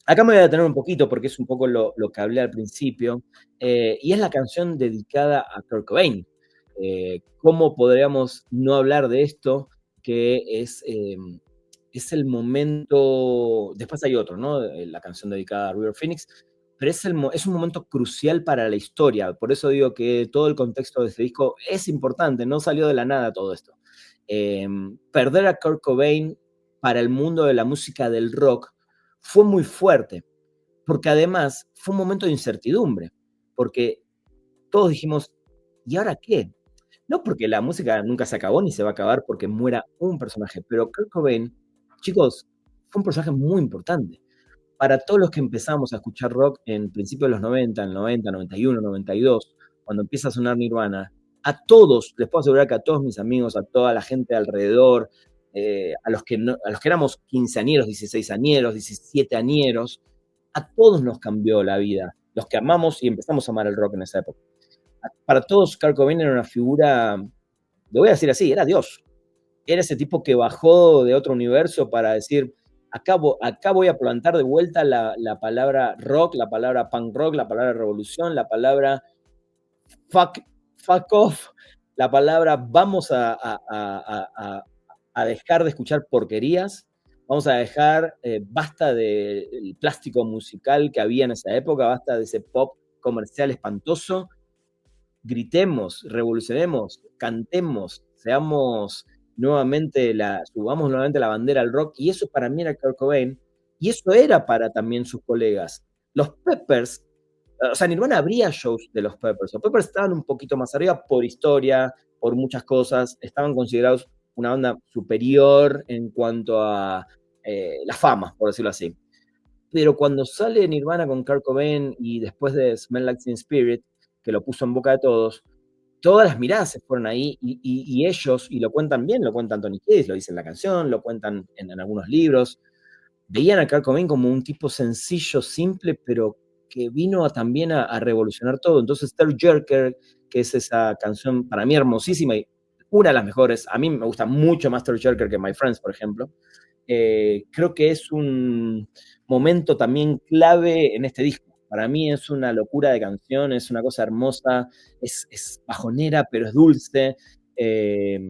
Acá me voy a detener un poquito porque es un poco lo que hablé al principio. Y es la canción dedicada a Kurt Cobain. ¿Cómo podríamos no hablar de esto? Que es el momento. Después hay otro, ¿no? La canción dedicada a River Phoenix, pero es un momento crucial para la historia. Por eso digo que todo el contexto de este disco es importante, no salió de la nada todo esto. Perder a Kurt Cobain para el mundo de la música del rock fue muy fuerte, porque además fue un momento de incertidumbre, porque todos dijimos, ¿y ahora qué? No porque la música nunca se acabó ni se va a acabar porque muera un personaje, pero Kurt Cobain, chicos, fue un personaje muy importante. Para todos los que empezamos a escuchar rock en principios de los 90, en el 90, 91, 92, cuando empieza a sonar Nirvana, a todos, les puedo asegurar que a todos mis amigos, a toda la gente alrededor, a los que no, a los que éramos 15 añeros, 16 añeros, 17 añeros, a todos nos cambió la vida. Los que amamos y empezamos a amar el rock en esa época. Para todos, Kurt Cobain era una figura, lo voy a decir así, era Dios. Era ese tipo que bajó de otro universo para decir, acá voy a plantar de vuelta la palabra rock, la palabra punk rock, la palabra revolución, la palabra fuck, fuck off, la palabra vamos a dejar de escuchar porquerías, vamos a dejar, basta del plástico musical que había en esa época, basta de ese pop comercial espantoso, gritemos, revolucionemos, cantemos, seamos nuevamente subamos nuevamente la bandera al rock, y eso para mí era Kurt Cobain, y eso era para también sus colegas. Los Peppers, o sea, Nirvana habría shows de los Peppers. Los Peppers estaban un poquito más arriba por historia, por muchas cosas, estaban considerados una banda superior en cuanto a la fama, por decirlo así. Pero cuando sale Nirvana con Kurt Cobain y después de Smell Like Teen Spirit, que lo puso en boca de todos, todas las miradas se fueron ahí y ellos, y lo cuentan bien, lo cuentan Tony Kiss, lo dice en la canción, lo cuentan en algunos libros, veían a Kurt Cobain como un tipo sencillo, simple, pero que vino también a revolucionar todo. Entonces, Third Jerker, que es esa canción para mí hermosísima y una de las mejores, a mí me gusta mucho más Third Jerker que My Friends, por ejemplo, creo que es un momento también clave en este disco. Para mí es una locura de canción, es una cosa hermosa, es bajonera, pero es dulce. Eh,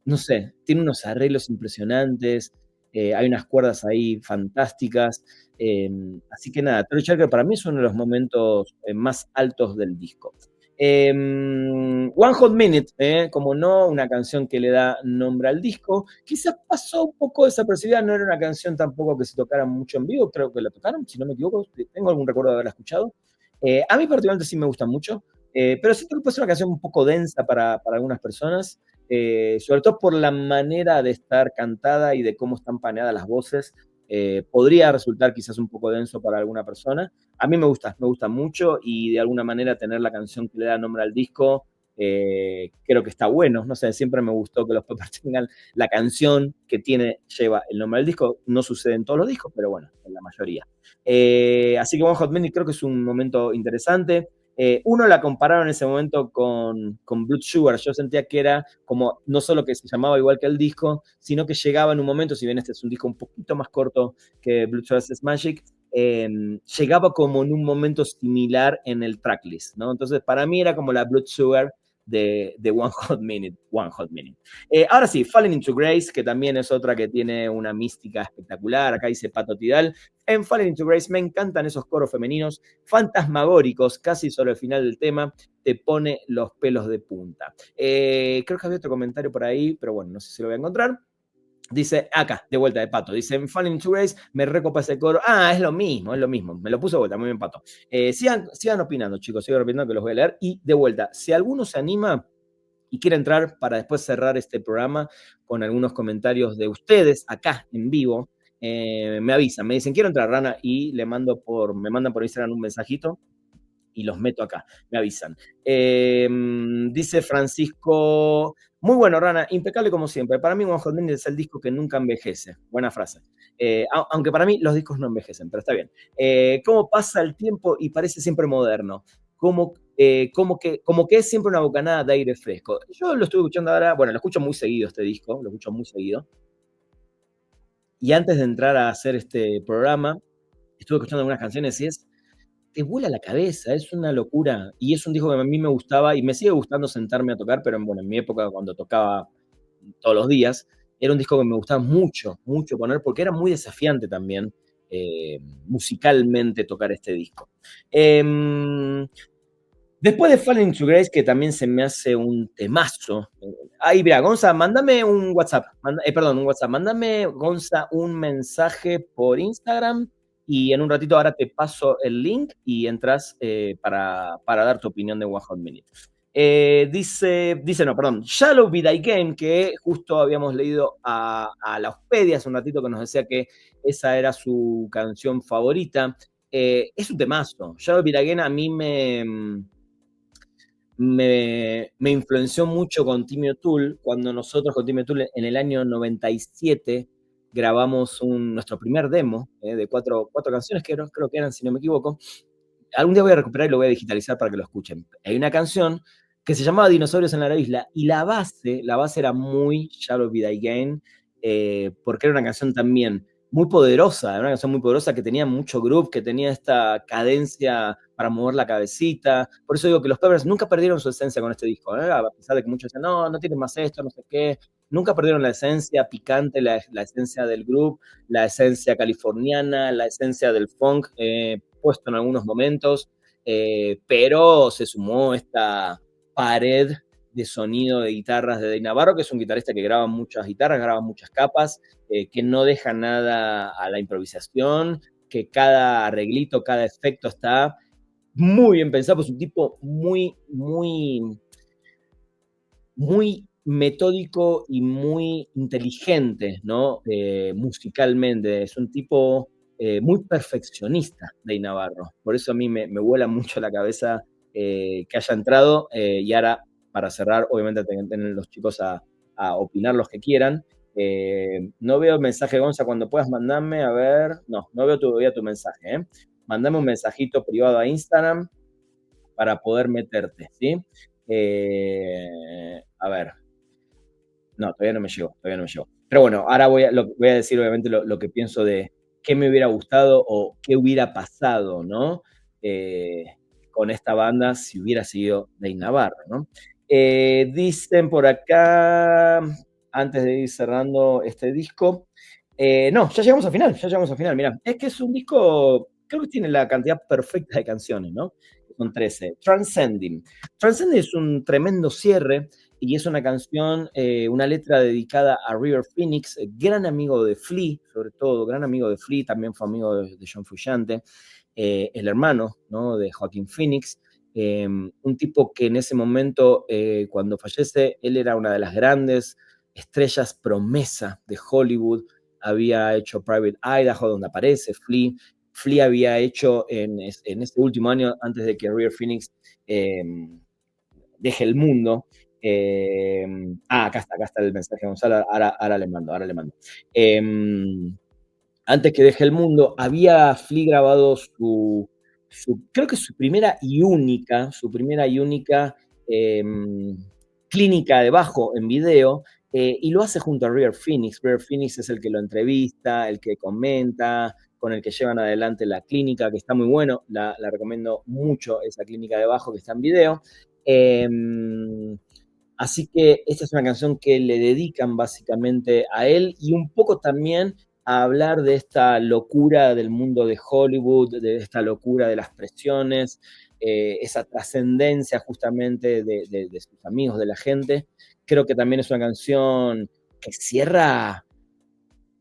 no sé, tiene unos arreglos impresionantes, hay unas cuerdas ahí fantásticas. Así que nada, Troy Charker para mí es uno de los momentos más altos del disco. One Hot Minute, como no, una canción que le da nombre al disco. Quizás pasó un poco desapercibida, no era una canción tampoco que se tocara mucho en vivo, creo que la tocaron, si no me equivoco, tengo algún recuerdo de haberla escuchado. A mí particularmente sí me gusta mucho, pero sí creo que puede ser una canción un poco densa para algunas personas, sobre todo por la manera de estar cantada y de cómo están paneadas las voces. Podría resultar quizás un poco denso para alguna persona. A mí me gusta mucho y de alguna manera tener la canción que le da nombre al disco, creo que está bueno. No sé, siempre me gustó que los Peppers tengan la canción que lleva el nombre del disco. No sucede en todos los discos, pero bueno, en la mayoría. Así que One Hot Minute creo que es un momento interesante. Uno la compararon en ese momento con Blood Sugar. Yo sentía que era como no solo que se llamaba igual que el disco, sino que llegaba en un momento, si bien este es un disco un poquito más corto que Blood Sugar Sex Magic, llegaba como en un momento similar en el tracklist, ¿no? Entonces, para mí era como la Blood Sugar de One Hot Minute. One Hot Minute. Ahora sí, Falling into Grace, que también es otra que tiene una mística espectacular. Acá dice Pato Tidal. En Falling into Grace me encantan esos coros femeninos fantasmagóricos, casi sobre el final del tema, te pone los pelos de punta. Creo que había otro comentario por ahí, pero bueno, no sé si lo voy a encontrar. Dice, acá, de vuelta de Pato, dice, en Falling to Grace me recopa ese coro. Ah, es lo mismo, me lo puso de vuelta, muy bien, Pato. Sigan opinando, chicos, sigan opinando que los voy a leer. Y de vuelta, si alguno se anima y quiere entrar para después cerrar este programa con algunos comentarios de ustedes acá en vivo, me avisan, me dicen, quiero entrar, Rana, y me mandan por Instagram un mensajito y los meto acá, me avisan. Dice Francisco, muy bueno, Rana, impecable como siempre. Para mí, One Hot Minute es el disco que nunca envejece. Buena frase. Aunque para mí los discos no envejecen, pero está bien. ¿Cómo pasa el tiempo y parece siempre moderno? Como que es siempre una bocanada de aire fresco. Yo lo estoy escuchando ahora, bueno, lo escucho muy seguido este disco, lo escucho muy seguido. Y antes de entrar a hacer este programa, estuve escuchando algunas canciones y te vuela la cabeza, es una locura. Y es un disco que a mí me gustaba y me sigue gustando sentarme a tocar, pero bueno, en mi época cuando tocaba todos los días, era un disco que me gustaba mucho, mucho poner, porque era muy desafiante también musicalmente tocar este disco. Después de Falling into Grace, que también se me hace un temazo. Ahí, mira, Gonza, mándame un WhatsApp. Un WhatsApp. Mándame, Gonza, un mensaje por Instagram y en un ratito ahora te paso el link y entras para dar tu opinión de One Hot Minute. Shallow Be Thy Game, que justo habíamos leído a la Hospedia hace un ratito que nos decía que esa era su canción favorita. Es un temazo. Shallow Be Thy Game a mí me influenció mucho con Timmy O'Toole, cuando nosotros con Timmy O'Toole en el año 97 grabamos nuestro primer demo de cuatro canciones, que creo que eran, si no me equivoco. Algún día voy a recuperar y lo voy a digitalizar para que lo escuchen. Hay una canción que se llamaba Dinosaurios en la Isla, y la base era muy Shallow Be Thy Game, porque era una canción también muy poderosa, era una canción muy poderosa que tenía mucho groove, que tenía esta cadencia para mover la cabecita. Por eso digo que los Peppers nunca perdieron su esencia con este disco, a pesar de que muchos decían, no tienen más esto, no sé qué. Nunca perdieron la esencia picante, la esencia del groove, la esencia californiana, la esencia del funk, puesto en algunos momentos, pero se sumó esta pared de sonido de guitarras de Dave Navarro, que es un guitarrista que graba muchas guitarras, graba muchas capas, que no deja nada a la improvisación, que cada arreglito, cada efecto está muy bien pensado. Es un tipo muy, muy, muy metódico y muy inteligente, ¿no? Musicalmente. Es un tipo muy perfeccionista, Dave Navarro. Por eso a mí me vuela mucho la cabeza que haya entrado. Y ahora, para cerrar, obviamente tienen los chicos a opinar los que quieran. No veo el mensaje, Gonza, cuando puedas mandarme, a ver. No veo todavía tu mensaje. Mandame un mensajito privado a Instagram para poder meterte, ¿sí? A ver. No, todavía no me llegó. Pero bueno, ahora voy a decir obviamente lo que pienso de qué me hubiera gustado o qué hubiera pasado, ¿no? Con esta banda si hubiera sido Dave Navarro, ¿no? Dicen por acá, antes de ir cerrando este disco, no, ya llegamos al final, mirá. Es que es un disco, creo que tiene la cantidad perfecta de canciones, ¿no? Son 13. Transcending. Transcending es un tremendo cierre y es una canción, una letra dedicada a River Phoenix, gran amigo de Flea, sobre todo, gran amigo de Flea, también fue amigo de John Frusciante, el hermano, ¿no?, de Joaquín Phoenix, un tipo que en ese momento, cuando fallece, él era una de las grandes estrellas promesa de Hollywood, había hecho Private Idaho, donde aparece Flea. Flea había hecho en ese último año, antes de que River Phoenix deje el mundo. Acá está el mensaje, Gonzalo. Ahora le mando. Antes que deje el mundo, había Flea grabado creo que su primera y única clínica de bajo en video, y lo hace junto a River Phoenix. River Phoenix es el que lo entrevista, el que comenta, con el que llevan adelante la clínica, que está muy bueno, la recomiendo mucho, esa clínica de bajo que está en video. Em, Así que esta es una canción que le dedican básicamente a él y un poco también a hablar de esta locura del mundo de Hollywood, de esta locura de las presiones, esa trascendencia justamente de sus amigos, de la gente. Creo que también es una canción que cierra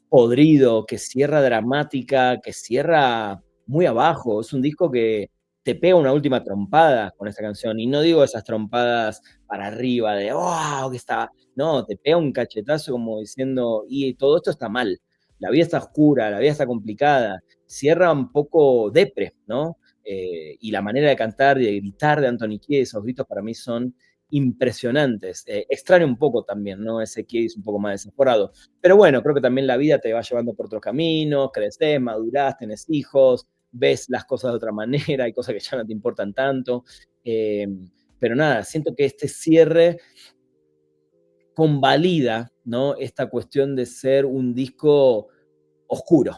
podrido, que cierra dramática, que cierra muy abajo. Es un disco que te pega una última trompada con esta canción. Y no digo esas trompadas para arriba de, wow, que está. No, te pega un cachetazo como diciendo, y todo esto está mal. La vida está oscura, la vida está complicada. Cierra un poco depre, ¿no? Y la manera de cantar y de gritar de Anthony Kiedis, esos gritos para mí son impresionantes. Extraño un poco también, ¿no? Ese Kiedis un poco más desaforado. Pero bueno, creo que también la vida te va llevando por otros caminos, creces, madurás, tenés hijos, ves las cosas de otra manera, hay cosas que ya no te importan tanto. Eh, pero nada, siento que este cierre convalida, ¿no? Esta cuestión de ser un disco oscuro.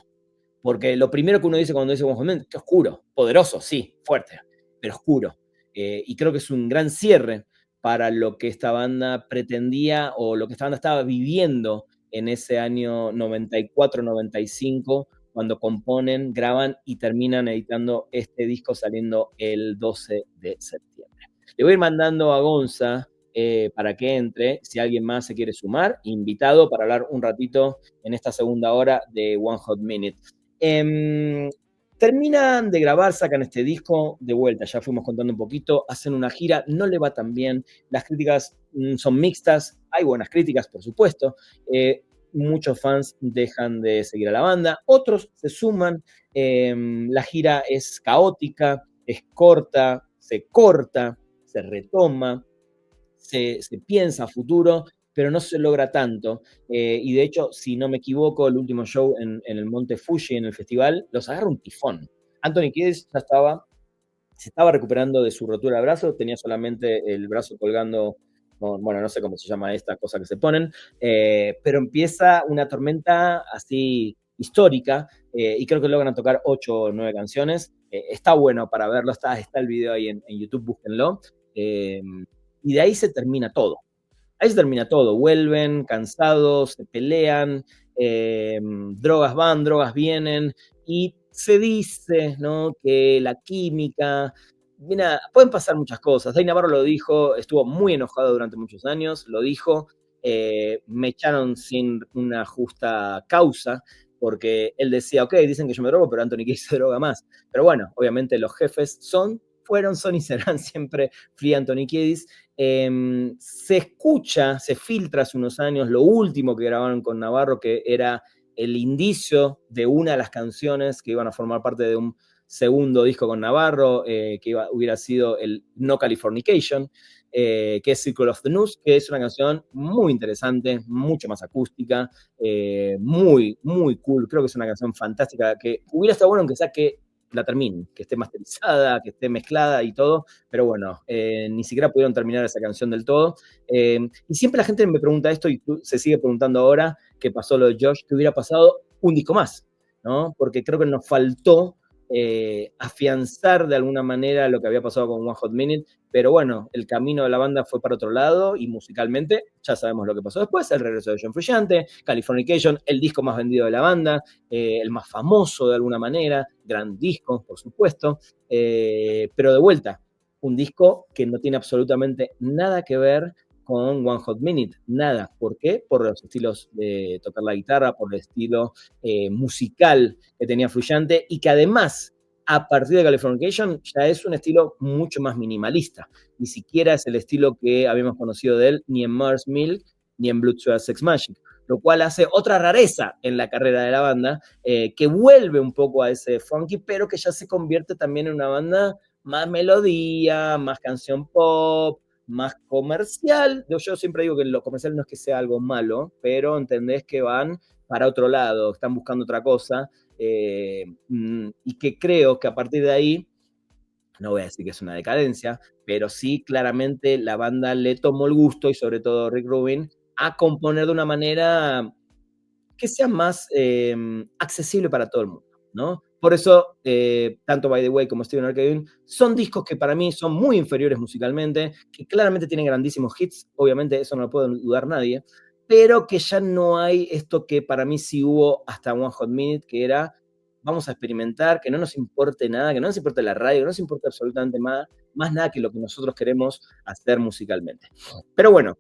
Porque lo primero que uno dice cuando dice One Hot Minute, que oscuro, poderoso, sí, fuerte, pero oscuro. Y creo que es un gran cierre para lo que esta banda pretendía o lo que esta banda estaba viviendo en ese año 94-95, cuando componen, graban y terminan editando este disco saliendo el 12 de septiembre. Le voy a ir mandando a Gonza para que entre, si alguien más se quiere sumar, invitado para hablar un ratito en esta segunda hora de One Hot Minute. Eh, Terminan de grabar, sacan este disco de vuelta, ya fuimos contando un poquito, hacen una gira, no le va tan bien, las críticas son mixtas, hay buenas críticas, por supuesto, muchos fans dejan de seguir a la banda, otros se suman, la gira es caótica, es corta, se retoma, se piensa a futuro, pero no se logra tanto. Y de hecho, si no me equivoco, el último show en el Monte Fuji, en el festival, los agarra un tifón. Anthony Kiedis ya se estaba recuperando de su rotura de brazo, tenía solamente el brazo colgando, bueno, no sé cómo se llama esta cosa que se ponen, pero empieza una tormenta así histórica, y creo que logran tocar 8 o 9 canciones. Está bueno para verlo, está el video ahí en YouTube, búsquenlo. Eh, y de ahí se termina todo. Ahí se termina todo. Vuelven cansados, se pelean, drogas van, drogas vienen, y se dice, ¿no?, que la química. Mira, pueden pasar muchas cosas. Dave Navarro lo dijo, estuvo muy enojado durante muchos años, lo dijo, me echaron sin una justa causa, porque él decía, ok, dicen que yo me drogo, pero Anthony Kiedis se droga más. Pero bueno, obviamente los jefes fueron, son y serán siempre Free Anthony Kiedis. Se escucha, se filtra hace unos años lo último que grabaron con Navarro, que era el indicio de una de las canciones que iban a formar parte de un segundo disco con Navarro, que hubiera sido el No Californication, que es Circle of the News, que es una canción muy interesante, mucho más acústica, muy, muy cool. Creo que es una canción fantástica, que hubiera estado bueno aunque sea que la terminen, que esté masterizada, que esté mezclada y todo, pero bueno, ni siquiera pudieron terminar esa canción del todo. Y siempre la gente me pregunta esto, y se sigue preguntando ahora que pasó lo de Josh, que hubiera pasado un disco más, ¿no? Porque creo que nos faltó afianzar de alguna manera lo que había pasado con One Hot Minute, pero bueno, el camino de la banda fue para otro lado, y musicalmente ya sabemos lo que pasó después, el regreso de John Frusciante, Californication, el disco más vendido de la banda, el más famoso de alguna manera, gran disco, por supuesto, pero de vuelta, un disco que no tiene absolutamente nada que ver con One Hot Minute, nada. ¿Por qué? Por los estilos de tocar la guitarra, por el estilo musical que tenía Frusciante, y que además, a partir de Californication, ya es un estilo mucho más minimalista. Ni siquiera es el estilo que habíamos conocido de él ni en Mars Milk ni en Blood Sugar Sex Magic, lo cual hace otra rareza en la carrera de la banda, que vuelve un poco a ese funky, pero que ya se convierte también en una banda más melodía, más canción pop, más comercial. Yo siempre digo que lo comercial no es que sea algo malo, pero entendés que van para otro lado, están buscando otra cosa, y que creo que a partir de ahí, no voy a decir que es una decadencia, pero sí claramente la banda le tomó el gusto, y sobre todo Rick Rubin, a componer de una manera que sea más accesible para todo el mundo, ¿no? Por eso, tanto By the Way como Stephen R. Kevin son discos que para mí son muy inferiores musicalmente, que claramente tienen grandísimos hits, obviamente eso no lo puede dudar nadie, pero que ya no hay esto que para mí sí hubo hasta One Hot Minute, que era vamos a experimentar, que no nos importe nada, que no nos importe la radio, que no nos importe absolutamente más nada que lo que nosotros queremos hacer musicalmente. Pero bueno,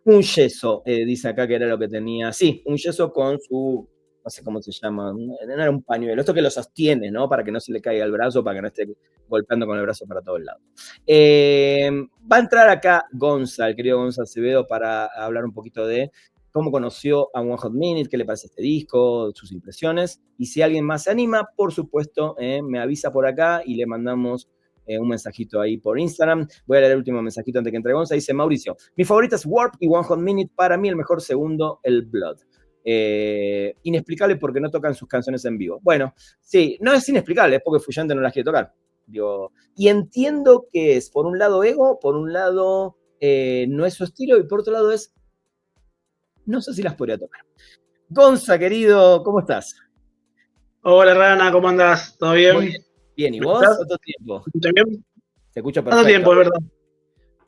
un yeso, dice acá que era lo que tenía. Sí, un yeso con su, no sé cómo se llama, no era un pañuelo, esto que lo sostiene, ¿no? Para que no se le caiga el brazo, para que no esté golpeando con el brazo para todos lados. Va a entrar acá Gonza, el querido Gonza Acevedo, para hablar un poquito de cómo conoció a One Hot Minute, qué le parece este disco, sus impresiones. Y si alguien más se anima, por supuesto, me avisa por acá y le mandamos un mensajito ahí por Instagram. Voy a leer el último mensajito antes que entre Gonza. Dice Mauricio, mi favorita es Warp y One Hot Minute, para mí el mejor segundo, el Blood. Inexplicable porque no tocan sus canciones en vivo. Bueno, sí, no es inexplicable, es porque Fuyante no las quiere tocar. Digo, y entiendo que es, por un lado, ego, por un lado, no es su estilo, y por otro lado es, no sé si las podría tocar. Gonza, querido, ¿cómo estás? Hola, Rana, ¿cómo andás? ¿Todo bien? Muy bien. Bien, ¿y vos? ¿Cuánto tiempo? ¿Me escuchas bien? Se escucha perfecto. ¿Cuánto tiempo, es verdad?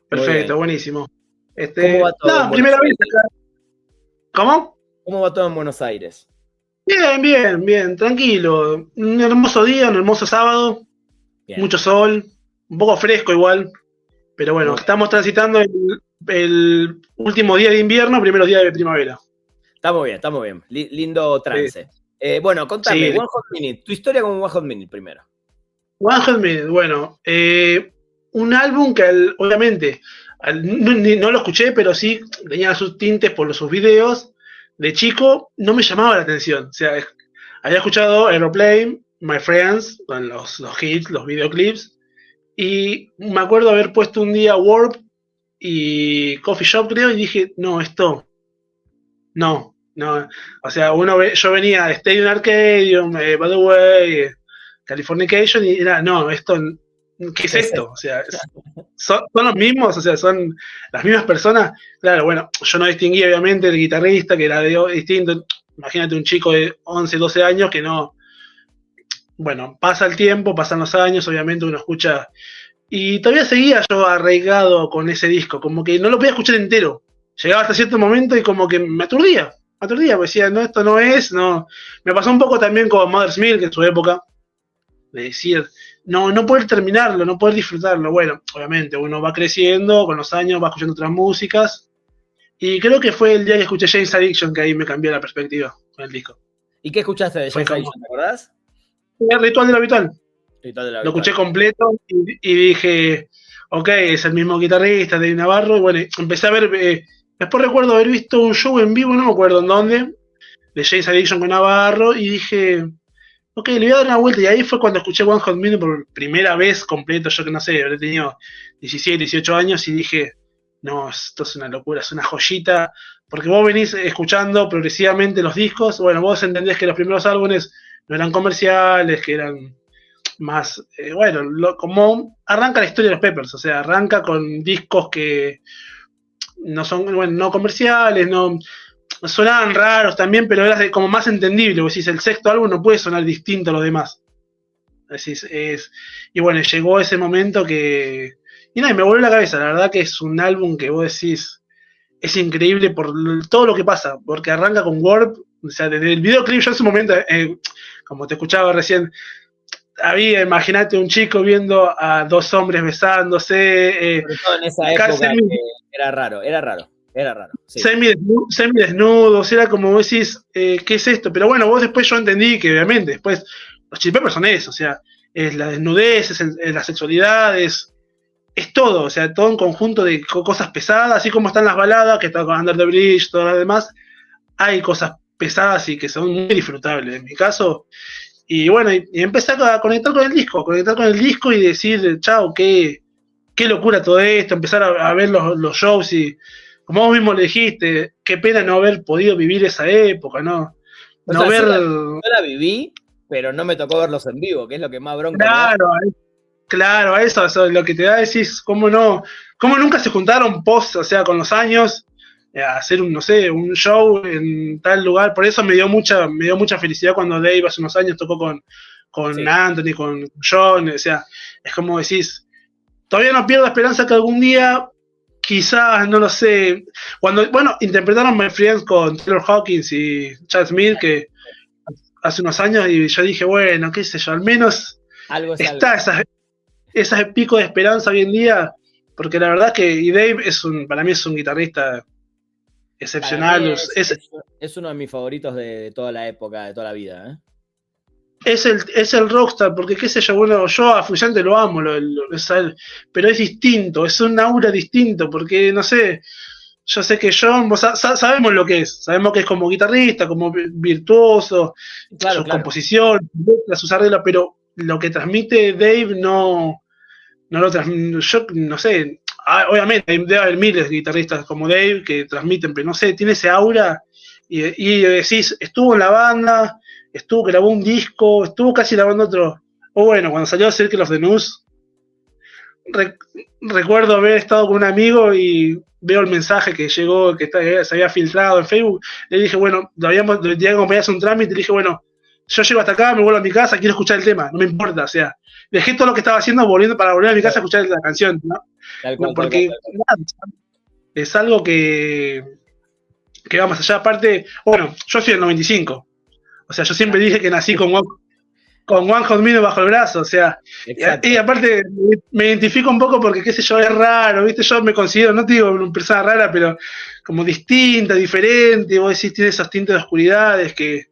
Perfecto, buenísimo. ¿Cómo va todo? No, primera vez. ¿Cómo? ¿Cómo va todo en Buenos Aires? Bien, tranquilo. Un hermoso día, un hermoso sábado. Bien. Mucho sol, un poco fresco igual. Pero bueno, estamos transitando el último día de invierno, primeros días de primavera. Estamos bien. Lindo trance. Sí. Bueno, contame, sí. One Hot Minute, tu historia con One Hot Minute primero. One Hot Minute, bueno, un álbum que obviamente no lo escuché, pero sí tenía sus tintes por sus videos. De chico no me llamaba la atención. O sea, había escuchado Aeroplane, My Friends, con los hits, los videoclips. Y me acuerdo haber puesto un día Warp y Coffee Shop, creo, y dije, no, esto, no. O sea, yo venía de Stadium Arcadium, By the Way, Californication, y era, no, esto, ¿qué es esto? O sea, son los mismos, o sea, son las mismas personas. Claro, bueno, yo no distinguí obviamente el guitarrista, que era distinto. Imagínate un chico de 11, 12 años que no. Bueno, pasa el tiempo, pasan los años, obviamente uno escucha. Y todavía seguía yo arraigado con ese disco, como que no lo podía escuchar entero. Llegaba hasta cierto momento y como que me aturdía, porque decía, no, esto no es, no. Me pasó un poco también con Mother's Milk en su época, de decir, no poder terminarlo, no poder disfrutarlo. Bueno, obviamente uno va creciendo, con los años va escuchando otras músicas, y creo que fue el día que escuché James Addiction que ahí me cambió la perspectiva con el disco. ¿Y qué escuchaste de James Addiction, te acordás? El Ritual de lo Habitual. Lo escuché completo y dije, ok, es el mismo guitarrista de Navarro, y bueno, empecé a ver, después recuerdo haber visto un show en vivo, no me acuerdo en dónde, de James Addiction con Navarro, y dije, ok, le voy a dar una vuelta, y ahí fue cuando escuché One Hot Minute por primera vez completo, yo que no sé, habré tenido 17, 18 años, y dije, no, esto es una locura, es una joyita, porque vos venís escuchando progresivamente los discos, bueno, vos entendés que los primeros álbumes no eran comerciales, que eran más, como arranca la historia de los Peppers, o sea, arranca con discos que no son, bueno, no comerciales, no sonaban raros también, pero era como más entendible. Vos decís, el sexto álbum no puede sonar distinto a los demás. Decís, y bueno, llegó ese momento que, y nada, me volvió la cabeza. La verdad que es un álbum que vos decís, es increíble por todo lo que pasa, porque arranca con Warp, o sea, desde el videoclip, yo en ese momento, como te escuchaba recién, imagínate un chico viendo a dos hombres besándose. Sobre todo en esa época era raro. Sí. Semidesnudos, era como vos decís, ¿qué es esto? Pero bueno, vos después yo entendí que obviamente después los Chili Peppers son eso, o sea, es la desnudez, es la sexualidad, es todo, o sea, todo un conjunto de cosas pesadas, así como están las baladas, que está con Under the Bridge, todo lo demás, hay cosas pesadas y que son muy disfrutables. En mi caso, y bueno, y empecé a conectar con el disco y decir, chao, qué locura todo esto, empezar a ver los shows y, como vos mismo le dijiste, qué pena no haber podido vivir esa época, ¿no? Yo la viví, pero no me tocó verlos en vivo, que es lo que más bronca. Claro, eso es lo que te da, decís, cómo nunca se juntaron o sea, con los años, a hacer un show en tal lugar. Por eso me dio mucha felicidad cuando Dave hace unos años tocó con Anthony, con John, o sea, es como decís, todavía no pierdo esperanza que algún día, quizás, no lo sé, cuando, bueno, interpretaron My Friends con Taylor Hawkins y Chad Smith, que hace unos años, y yo dije, bueno, qué sé yo, al menos algo está esas picos de esperanza hoy en día, porque la verdad que y Dave para mí es un guitarrista excepcional. Es uno de mis favoritos de toda la época, de toda la vida, ¿eh? Es el rockstar, porque qué sé yo, bueno, yo a Frusciante lo amo, pero es distinto, es un aura distinto, porque no sé, yo sé que John, sabemos lo que es, sabemos que es como guitarrista, como virtuoso, su composición, sus arreglos, pero lo que transmite Dave no lo transmite, yo no sé, obviamente debe haber miles de guitarristas como Dave que transmiten, pero no sé, tiene ese aura y decís, estuvo en la banda, grabó un disco, estuvo casi grabando otro. O bueno, cuando salió a Circle of the News, recuerdo haber estado con un amigo y veo el mensaje que llegó, que se había filtrado en Facebook. Le dije, bueno, le tenía que acompañar un trámite. Le dije, bueno, yo llego hasta acá, me vuelvo a mi casa, quiero escuchar el tema, no me importa. O sea, dejé todo lo que estaba haciendo para volver a mi casa a escuchar la canción, ¿no? Porque es algo que va más allá. Aparte, bueno, yo soy del 95. O sea, yo siempre dije que nací con One Hot Minute bajo el brazo, o sea, y aparte me identifico un poco porque, qué sé yo, es raro, ¿viste? Yo me considero, no te digo una persona rara, pero como distinta, diferente, vos decís, tiene esos tintes de oscuridades que...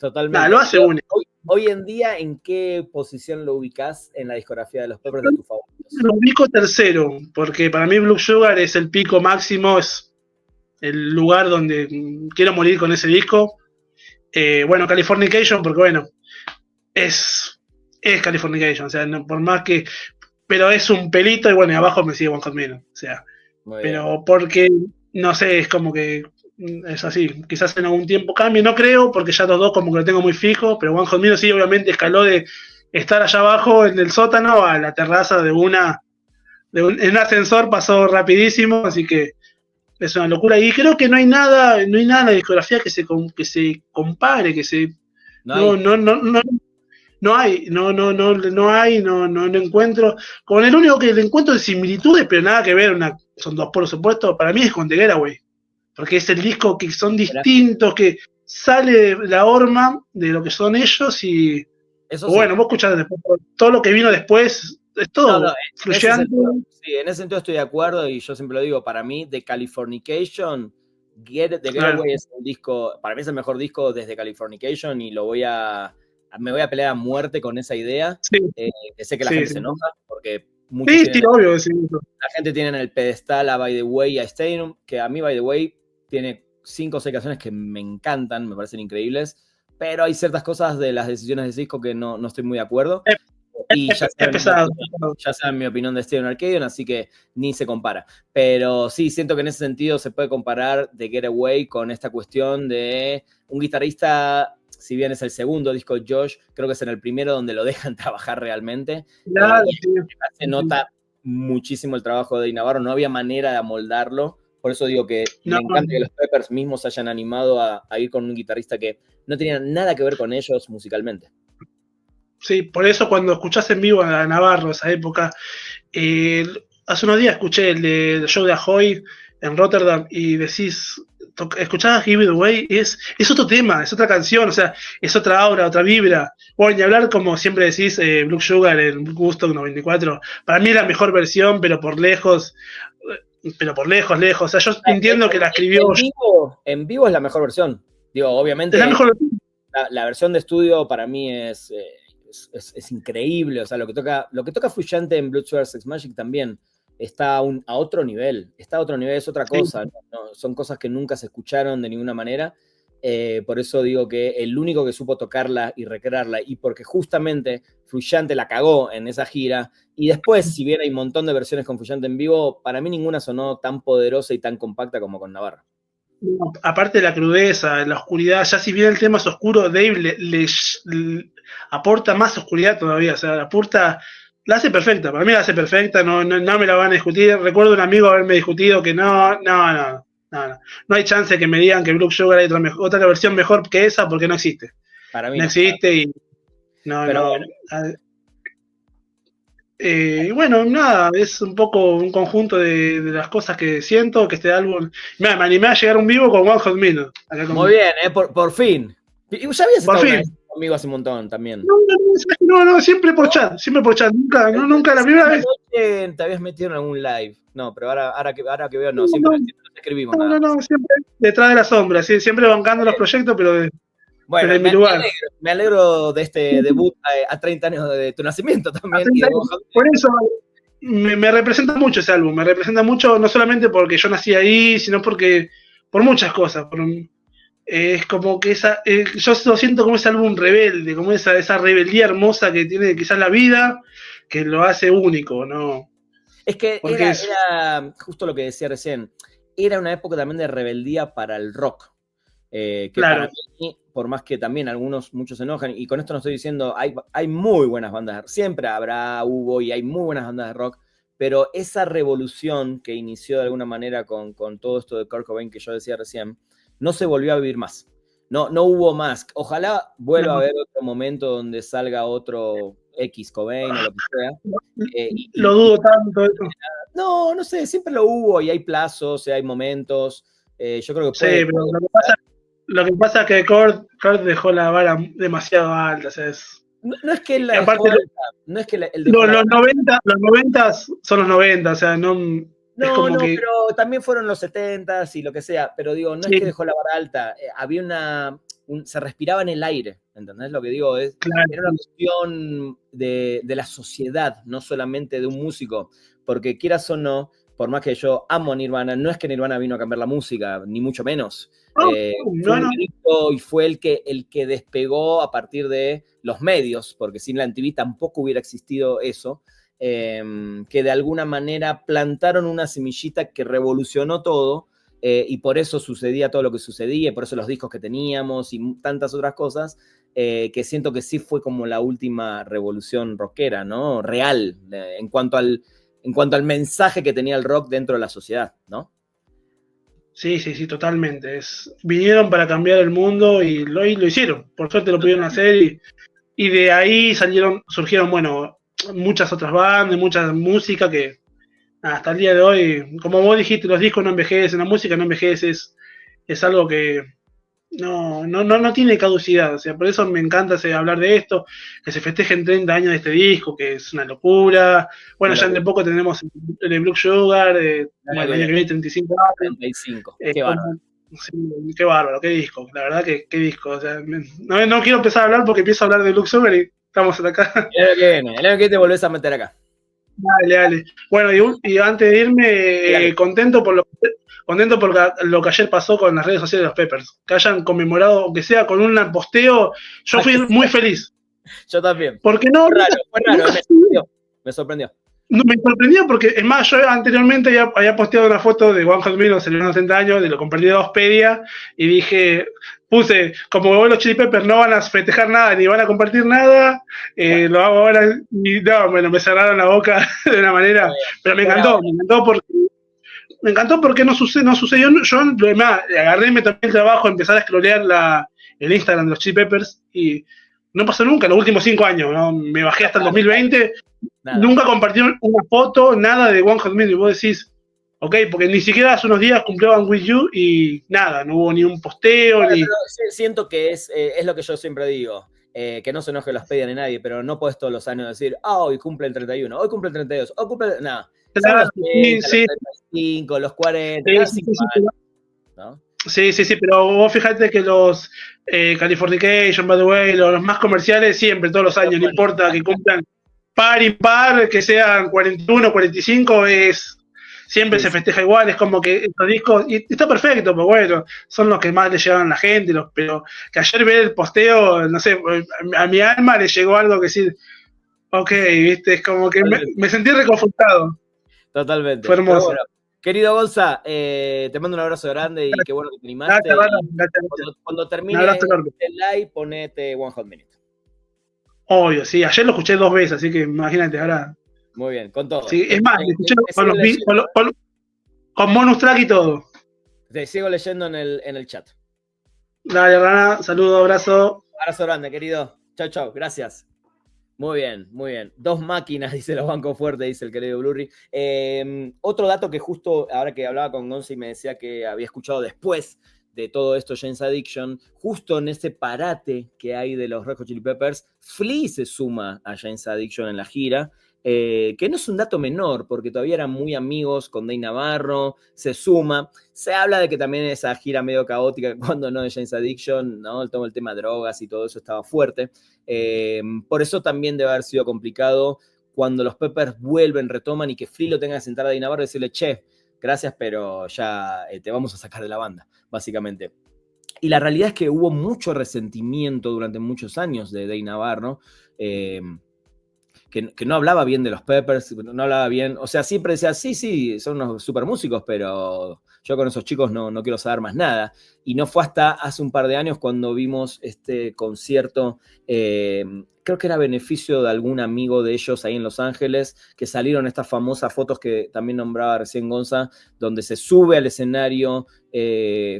Totalmente. Nada, lo hace único. Hoy en día, ¿en qué posición lo ubicás en la discografía de los Peppers de tus favoritos? Lo ubico tercero, porque para mí Blood Sugar es el pico máximo, es el lugar donde quiero morir con ese disco. Bueno, Californication, porque bueno, es Californication, o sea, no, por más que, pero es un pelito y bueno, y abajo me sigue One Hot Minute, o sea, pero porque, no sé, es como que es así, quizás en algún tiempo cambie, no creo, porque ya los dos como que lo tengo muy fijo, pero One Hot Minute sí, obviamente escaló de estar allá abajo en el sótano a la terraza en un ascensor, pasó rapidísimo, así que es una locura, y creo que no hay nada en la discografía que se compare, que se... No encuentro. Con el único que le encuentro de similitudes, pero nada que ver, son dos por supuesto, para mí es con The Getaway. Porque es el disco que son distintos, que sale de la horma de lo que son ellos y. Eso bueno, sí. vos escuchás después, todo lo que vino después, es todo fluyente. En ese sentido estoy de acuerdo y yo siempre lo digo, para mí, The Californication, The Getaway es un disco, para mí es el mejor disco desde Californication y me voy a pelear a muerte con esa idea. Sí. Que sé que la gente se enoja porque obvio, la gente tiene en el pedestal a By the Way y a Stadium, que a mí By the Way tiene 5 o 6 canciones que me encantan, me parecen increíbles, pero hay ciertas cosas de las decisiones de ese disco que no estoy muy de acuerdo. Y ya saben mi opinión de Stadium Arcadian, así que ni se compara. Pero sí, siento que en ese sentido se puede comparar The Getaway con esta cuestión de un guitarrista. Si bien es el segundo disco de Josh, creo que es en el primero donde lo dejan trabajar realmente. Claro, se nota muchísimo el trabajo de Dave Navarro, no había manera de amoldarlo. Por eso digo que me encanta que los Peppers mismos se hayan animado a ir con un guitarrista que no tenía nada que ver con ellos musicalmente. Sí, por eso cuando escuchás en vivo a Navarro esa época, hace unos días escuché el show de Ahoy en Rotterdam y decís, escuchás Give It Away, es otro tema, es otra canción, o sea, es otra aura, otra vibra. Bueno, y hablar como siempre decís, Blood Sugar en Woodstock 94, para mí es la mejor versión, pero por lejos, lejos. O sea, yo entiendo que la escribió. En vivo es la mejor versión. Digo, obviamente. Es la mejor versión. La versión de estudio para mí es increíble. O sea, lo que toca Frusciante en Blood Sugar Sex Magik también está a otro nivel. Está a otro nivel, es otra cosa. Sí. No, son cosas que nunca se escucharon de ninguna manera. Por eso digo que el único que supo tocarla y recrearla, y porque justamente Frusciante la cagó en esa gira, y después, si bien hay un montón de versiones con Frusciante en vivo, para mí ninguna sonó tan poderosa y tan compacta como con Navarro. No, aparte de la crudeza, la oscuridad, ya si bien el tema es oscuro, Dave le aporta más oscuridad todavía, o sea, la hace perfecta, para mí la hace perfecta, no me la van a discutir. Recuerdo un amigo haberme discutido que no hay chance que me digan que Blood Sugar hay otra versión mejor que esa, porque no existe. Para mí no existe No, Pero no. bueno, Y bueno, nada, es un poco un conjunto de las cosas que siento, que este álbum... Mira, me animé a llegar a un vivo con One Hot Minute. muy bien, por fin. Y ya habías Por estado una fin. vez conmigo hace un montón también. No, siempre por chat, nunca, no, nunca, la primera Una vez. noche te habías metido en algún live. No, pero ahora que veo, no, No, siempre nos escribimos nada más. siempre detrás de la sombra, sí, siempre bancando los proyectos, pero Bueno, desde mi lugar. me alegro de este debut a 30 años de tu nacimiento también. Y de Por eso me representa mucho ese álbum, me representa mucho no solamente porque yo nací ahí, sino porque por muchas cosas. Es como que yo lo siento como ese álbum rebelde, como esa rebeldía hermosa que tiene quizás la vida, que lo hace único, ¿no? Es que Porque era justo lo que decía recién, era una época también de rebeldía para el rock, que claro, para mí, por más que también muchos se enojan, y con esto no estoy diciendo, hay muy buenas bandas, siempre hubo y hay muy buenas bandas de rock, pero esa revolución que inició de alguna manera con todo esto de Kurt Cobain que yo decía recién, no se volvió a vivir más. No hubo más. Ojalá vuelva a haber otro momento donde salga otro X Cobain o lo que sea. lo dudo tanto eso. No sé, siempre lo hubo y hay plazos, y hay momentos. Yo creo que Sí, puede. pero lo que pasa es que Kurt dejó la vara demasiado alta, o sea, No es que él la y dejó aparte alta, no es que él dejó la los vara. 90, los 90 son los 90, o sea, no es No, como que pero también fueron los 70s y lo que sea. Pero digo, no es sí, que dejó la vara alta. Había se respiraba en el aire. ¿Entendés lo que digo? claro, Era una cuestión de la sociedad, no solamente de un músico. Porque quieras o no, por más que yo amo a Nirvana, no es que Nirvana vino a cambiar la música, ni mucho menos. Fue un no, grito y fue el que despegó a partir de los medios, porque sin la MTV tampoco hubiera existido eso. Que de alguna manera plantaron una semillita que revolucionó todo, y por eso sucedía todo lo que sucedía, y por eso los discos que teníamos y tantas otras cosas, que siento que sí fue como la última revolución rockera, ¿no? Real, en cuanto al mensaje que tenía el rock dentro de la sociedad, ¿no? sí, totalmente. Vinieron para cambiar el mundo y lo hicieron. Por suerte lo pudieron hacer y de ahí surgieron, bueno, muchas otras bandas, mucha música que hasta el día de hoy, como vos dijiste, los discos no envejecen, la música no envejece, es algo que no tiene caducidad. O sea, por eso me encanta hablar de esto, que se festejen 30 años de este disco, que es una locura. Bueno, ya de poco tenemos el de Blue Sugar, bueno, el año que viene 35 años. 35, qué bárbaro. Sí, qué bárbaro, qué disco, la verdad que qué disco. O sea, no quiero empezar a hablar porque empiezo a hablar de Blue Sugar y estamos acá. El año que viene te volvés a meter acá. Dale. Bueno, y antes de irme, contento por lo que ayer pasó con las redes sociales de los Peppers. Que hayan conmemorado, aunque sea con un posteo, yo fui muy feliz. Yo también. Porque no. Fue raro, me sorprendió. No, me sorprendió porque, es más, yo anteriormente ya había posteado una foto de One Hot Minute celebrando 60 años, y lo compartí de Hospedia, y puse, como los Chili Peppers no van a festejar nada, ni van a compartir nada, lo hago ahora, y no, bueno, me cerraron la boca de una manera, pero me encantó porque no sucedió, yo además agarré, me tomé el trabajo de empezar a scrollear el Instagram de los Chili Peppers, y no pasó nunca en los últimos 5 años, ¿no? Me bajé hasta el 2020, nunca compartieron una foto, nada de One Hot Minute, y vos decís, ok, porque ni siquiera hace unos días cumplieron With You y nada, no hubo ni un posteo, Bueno, ni... pero siento que es lo que yo siempre digo, que no se enoje los pedian ni nadie, pero no puedes todos los años decir, hoy cumple el 31, hoy cumple el 32, hoy cumple... Nada, son los 30, sí, los 35, los 40, cada 5 años, ¿no? Sí, pero vos fíjate que los Californication, by the way, los más comerciales siempre, todos los años, no importa que cumplan par y par, que sean 41, 45, siempre se festeja igual, es como que estos discos, y está perfecto, pero bueno, son los que más le llegan a la gente, pero que ayer ver el posteo, no sé, a mi alma le llegó algo que decir, ok, viste, es como que me sentí reconfortado. Totalmente. Fue hermoso. Bueno, querido Gonza, te mando un abrazo grande y qué bueno que te animaste. Gracias. Cuando termine el live, ponete One Hot Minute. Obvio, sí, ayer lo escuché 2 veces, así que imagínate, ahora... Muy bien, con todo. Sí, es más, escuché con bonus track y todo. Te sigo leyendo en el chat. Dale, Rana, saludo, abrazo. Abrazo grande, querido. Chau, gracias. Muy bien, muy bien. Dos máquinas, dice los bancos fuertes, dice el querido Blurry. Otro dato que justo ahora que hablaba con Gonza y me decía que había escuchado después de todo esto Jane's Addiction, justo en ese parate que hay de los Red Hot Chili Peppers, Flea se suma a Jane's Addiction en la gira, que no es un dato menor, porque todavía eran muy amigos con Dave Navarro, se suma. Se habla de que también esa gira medio caótica, cuando no de Jane's Addiction, ¿no? Todo el tema de drogas y todo eso estaba fuerte. Por eso también debe haber sido complicado cuando los Peppers vuelven, retoman y que Flea lo tenga que sentar a Dave Navarro y decirle, che, gracias, pero ya te vamos a sacar de la banda, básicamente. Y la realidad es que hubo mucho resentimiento durante muchos años de Dave Navarro, que no hablaba bien de los Peppers, no hablaba bien, o sea, siempre decía, sí, son unos super músicos, pero yo con esos chicos no quiero saber más nada. Y no fue hasta hace un par de años cuando vimos este concierto, creo que era a beneficio de algún amigo de ellos ahí en Los Ángeles, que salieron estas famosas fotos que también nombraba recién Gonza, donde se sube al escenario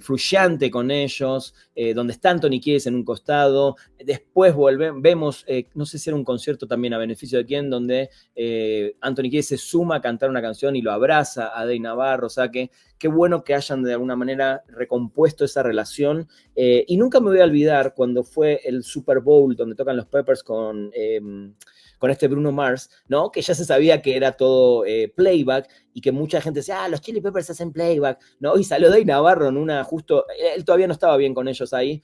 Frusciante con ellos, donde está Anthony Kiedis en un costado. Después vemos, no sé si era un concierto también a beneficio de quién, donde Anthony Kiedis se suma a cantar una canción y lo abraza a Dave Navarro. O sea que qué bueno que hayan de alguna manera recompuesto esa relación. Y nunca me voy a olvidar cuando fue el Super Bowl donde tocan los Peppers con este Bruno Mars, ¿no? Que ya se sabía que era todo playback y que mucha gente decía, los Chili Peppers hacen playback, ¿no? Y salió Dave Navarro en una justo, él todavía no estaba bien con ellos ahí.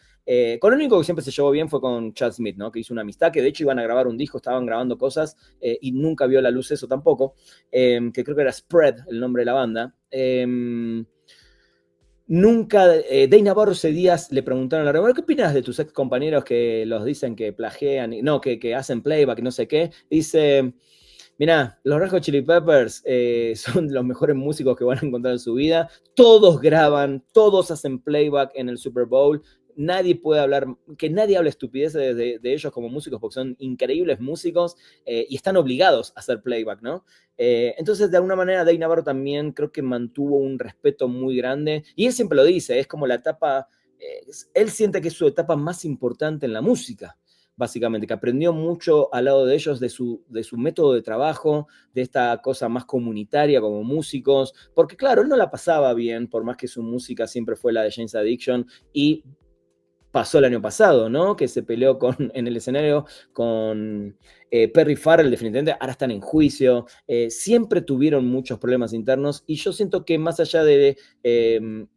Con el único que siempre se llevó bien fue con Chad Smith, ¿no? Que hizo una amistad, que de hecho iban a grabar un disco, estaban grabando cosas y nunca vio la luz eso tampoco, que creo que era Spread, el nombre de la banda. Nunca, Dave Navarro ese día le preguntaron a la reunión, ¿qué opinas de tus ex compañeros que los dicen que plagian, no, que hacen playback, no sé qué? Dice, mirá, los Red Hot Chili Peppers son los mejores músicos que van a encontrar en su vida, todos graban, todos hacen playback en el Super Bowl, nadie puede hablar, que nadie hable estupideces de ellos como músicos porque son increíbles músicos y están obligados a hacer playback, ¿no? Entonces, de alguna manera, Dave Navarro también creo que mantuvo un respeto muy grande y él siempre lo dice, es como la etapa, él siente que es su etapa más importante en la música, básicamente, que aprendió mucho al lado de ellos de su método de trabajo, de esta cosa más comunitaria como músicos, porque claro, él no la pasaba bien, por más que su música siempre fue la de Jane's Addiction, y pasó el año pasado, ¿no? Que se peleó en el escenario con Perry Farrell, definitivamente, ahora están en juicio, siempre tuvieron muchos problemas internos y yo siento que más allá de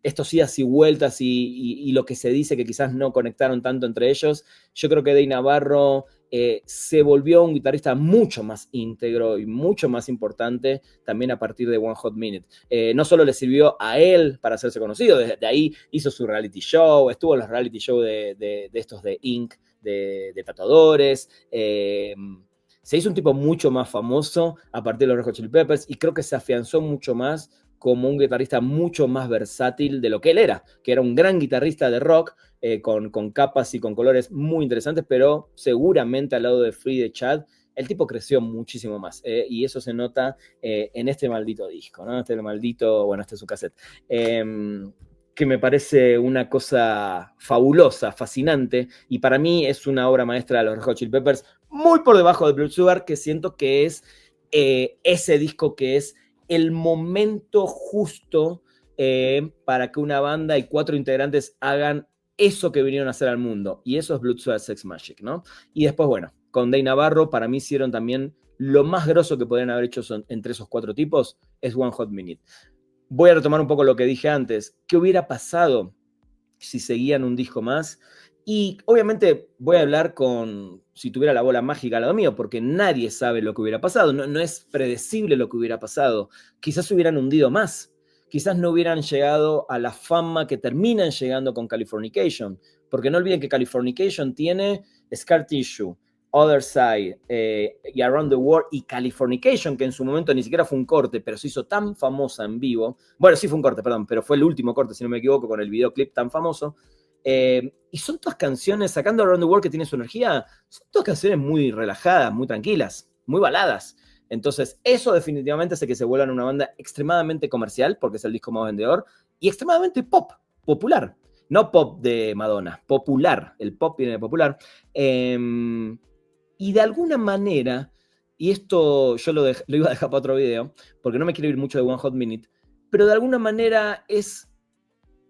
estos idas y vueltas y lo que se dice que quizás no conectaron tanto entre ellos, yo creo que Dave Navarro se volvió un guitarrista mucho más íntegro y mucho más importante también a partir de One Hot Minute. No solo le sirvió a él para hacerse conocido, desde ahí hizo su reality show, estuvo en los reality show de estos de Inc., de tatuadores, se hizo un tipo mucho más famoso a partir de los Red Hot Chili Peppers y creo que se afianzó mucho más como un guitarrista mucho más versátil de lo que él era, que era un gran guitarrista de rock, con capas y con colores muy interesantes, pero seguramente al lado de Flea y de Chad, el tipo creció muchísimo más, y eso se nota en este maldito disco, ¿no? Este maldito, bueno, este es su cassette, que me parece una cosa fabulosa, fascinante, y para mí es una obra maestra de los Red Hot Chili Peppers, muy por debajo de Blood Sugar, que siento que es ese disco que es el momento justo para que una banda y 4 integrantes hagan eso que vinieron a hacer al mundo, y eso es Blood Sugar Sex Magik, ¿no? Y después, bueno, con Dave Navarro, para mí hicieron también lo más grosso que podrían haber hecho entre esos 4 tipos, es One Hot Minute. Voy a retomar un poco lo que dije antes. ¿Qué hubiera pasado si seguían un disco más? Y obviamente voy a hablar si tuviera la bola mágica al lado mío, porque nadie sabe lo que hubiera pasado, no es predecible lo que hubiera pasado. Quizás hubieran hundido más, quizás no hubieran llegado a la fama que terminan llegando con Californication, porque no olviden que Californication tiene Scar Tissue, Other Side y Around the World y Californication, que en su momento ni siquiera fue un corte, pero se hizo tan famosa en vivo. Bueno, sí fue un corte, perdón, pero fue el último corte, si no me equivoco, con el videoclip tan famoso. Y son todas canciones, sacando Around the World, que tiene su energía, son todas canciones muy relajadas, muy tranquilas, muy baladas. Entonces, eso definitivamente hace que se vuelvan una banda extremadamente comercial, porque es el disco más vendedor, y extremadamente pop, popular. No pop de Madonna, popular. El pop viene de popular. Y Y de alguna manera, y esto yo lo iba a dejar para otro video, porque no me quiero ir mucho de One Hot Minute, pero de alguna manera es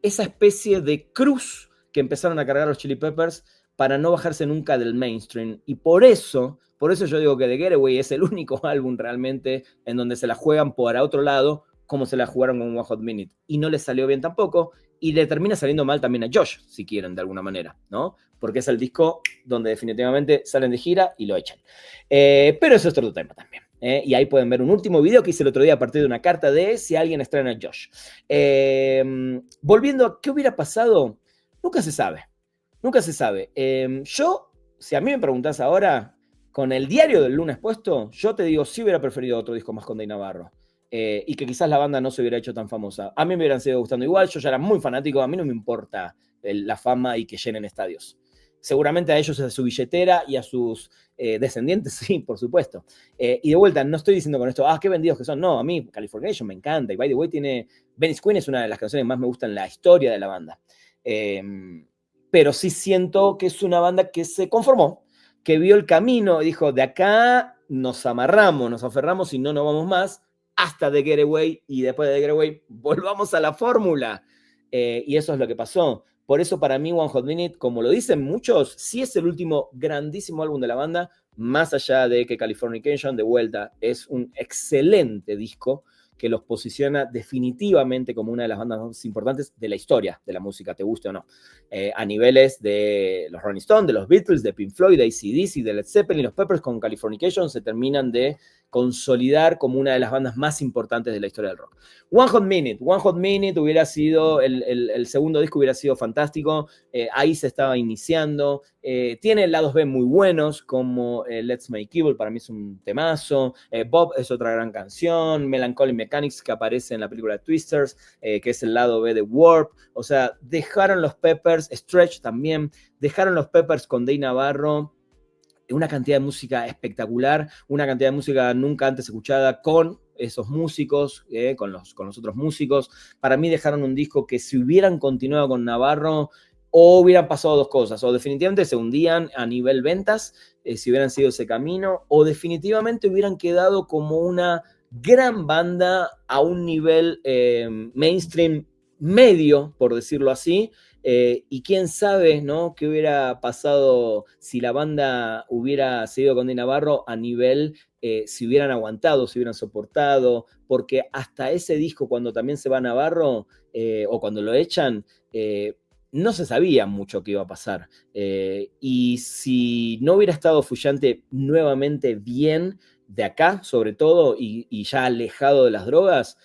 esa especie de cruz que empezaron a cargar los Chili Peppers para no bajarse nunca del mainstream. Y por eso yo digo que The Getaway es el único álbum realmente en donde se la juegan por otro lado, como se la jugaron con One Hot Minute. Y no les salió bien tampoco, y le termina saliendo mal también a Josh, si quieren, de alguna manera, ¿no? Porque es el disco donde definitivamente salen de gira y lo echan. Pero eso es otro tema también. Y ahí pueden ver un último video que hice el otro día a partir de una carta de si alguien extraña a Josh. Volviendo a qué hubiera pasado, nunca se sabe. Nunca se sabe. Yo, si a mí me preguntás ahora, con el diario del lunes puesto, yo te digo, sí hubiera preferido otro disco más con Dave Navarro. Y que quizás la banda no se hubiera hecho tan famosa. A mí me hubieran seguido gustando igual, yo ya era muy fanático, a mí no me importa la fama y que llenen estadios. Seguramente a ellos, a su billetera y a sus descendientes, sí, por supuesto. Y de vuelta, no estoy diciendo con esto, qué vendidos que son. No, a mí Californication me encanta. Y by the way, Venice Queen es una de las canciones que más me gustan en la historia de la banda. Pero sí siento que es una banda que se conformó, que vio el camino y dijo, de acá nos amarramos, nos aferramos y no nos vamos más hasta The Getaway, y después de The Getaway volvamos a la fórmula. Y eso es lo que pasó. Por eso para mí One Hot Minute, como lo dicen muchos, sí es el último grandísimo álbum de la banda, más allá de que Californication, de vuelta, es un excelente disco que los posiciona definitivamente como una de las bandas más importantes de la historia de la música, te guste o no. A niveles de los Rolling Stones, de los Beatles, de Pink Floyd, de AC/DC, de Led Zeppelin, los Peppers con Californication se terminan de consolidar como una de las bandas más importantes de la historia del rock. One Hot Minute hubiera sido, el segundo disco hubiera sido fantástico, ahí se estaba iniciando, tiene lados B muy buenos, como Let's Make Evil, para mí es un temazo, Bob es otra gran canción, Melancholy Mechanics, que aparece en la película Twisters, que es el lado B de Warp. O sea, dejaron los Peppers, Stretch también, dejaron los Peppers con Dave Navarro, una cantidad de música espectacular, una cantidad de música nunca antes escuchada con esos músicos, con los otros músicos. Para mí dejaron un disco que si hubieran continuado con Navarro, o hubieran pasado dos cosas, o definitivamente se hundían a nivel ventas, si hubieran sido ese camino, o definitivamente hubieran quedado como una gran banda a un nivel mainstream medio, por decirlo así, y quién sabe, ¿no?, qué hubiera pasado si la banda hubiera seguido con Dave Navarro a nivel, si hubieran aguantado, si hubieran soportado, porque hasta ese disco, cuando también se va Navarro, o cuando lo echan, no se sabía mucho qué iba a pasar. Y si no hubiera estado Frusciante nuevamente bien, de acá sobre todo, y ya alejado de las drogas,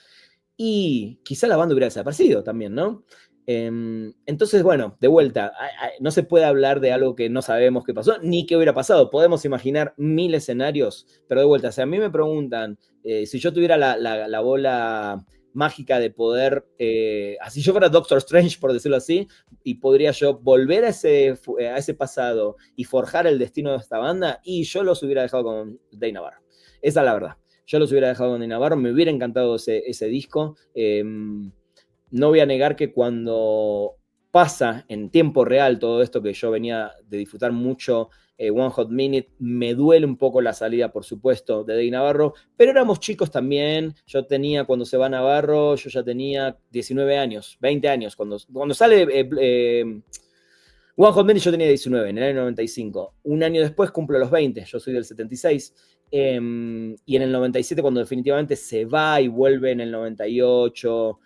y quizá la banda hubiera desaparecido también, ¿no? Entonces, bueno, de vuelta, no se puede hablar de algo que no sabemos qué pasó, ni qué hubiera pasado. Podemos imaginar mil escenarios, pero de vuelta, si a mí me preguntan si yo tuviera la bola mágica de poder, así yo fuera Doctor Strange, por decirlo así, y podría yo volver a ese pasado y forjar el destino de esta banda, y yo los hubiera dejado con Dave Navarro. Esa es la verdad. Yo los hubiera dejado con Dave Navarro, me hubiera encantado ese disco. No voy a negar que cuando pasa en tiempo real todo esto que yo venía de disfrutar mucho, One Hot Minute, me duele un poco la salida, por supuesto, de Dave Navarro, pero éramos chicos también. Yo tenía, cuando se va Navarro, yo ya tenía 19 años, 20 años. Cuando sale One Hot Minute yo tenía 19, en el año 95. Un año después cumplo los 20, yo soy del 76. Y en el 97, cuando definitivamente se va y vuelve en el 98,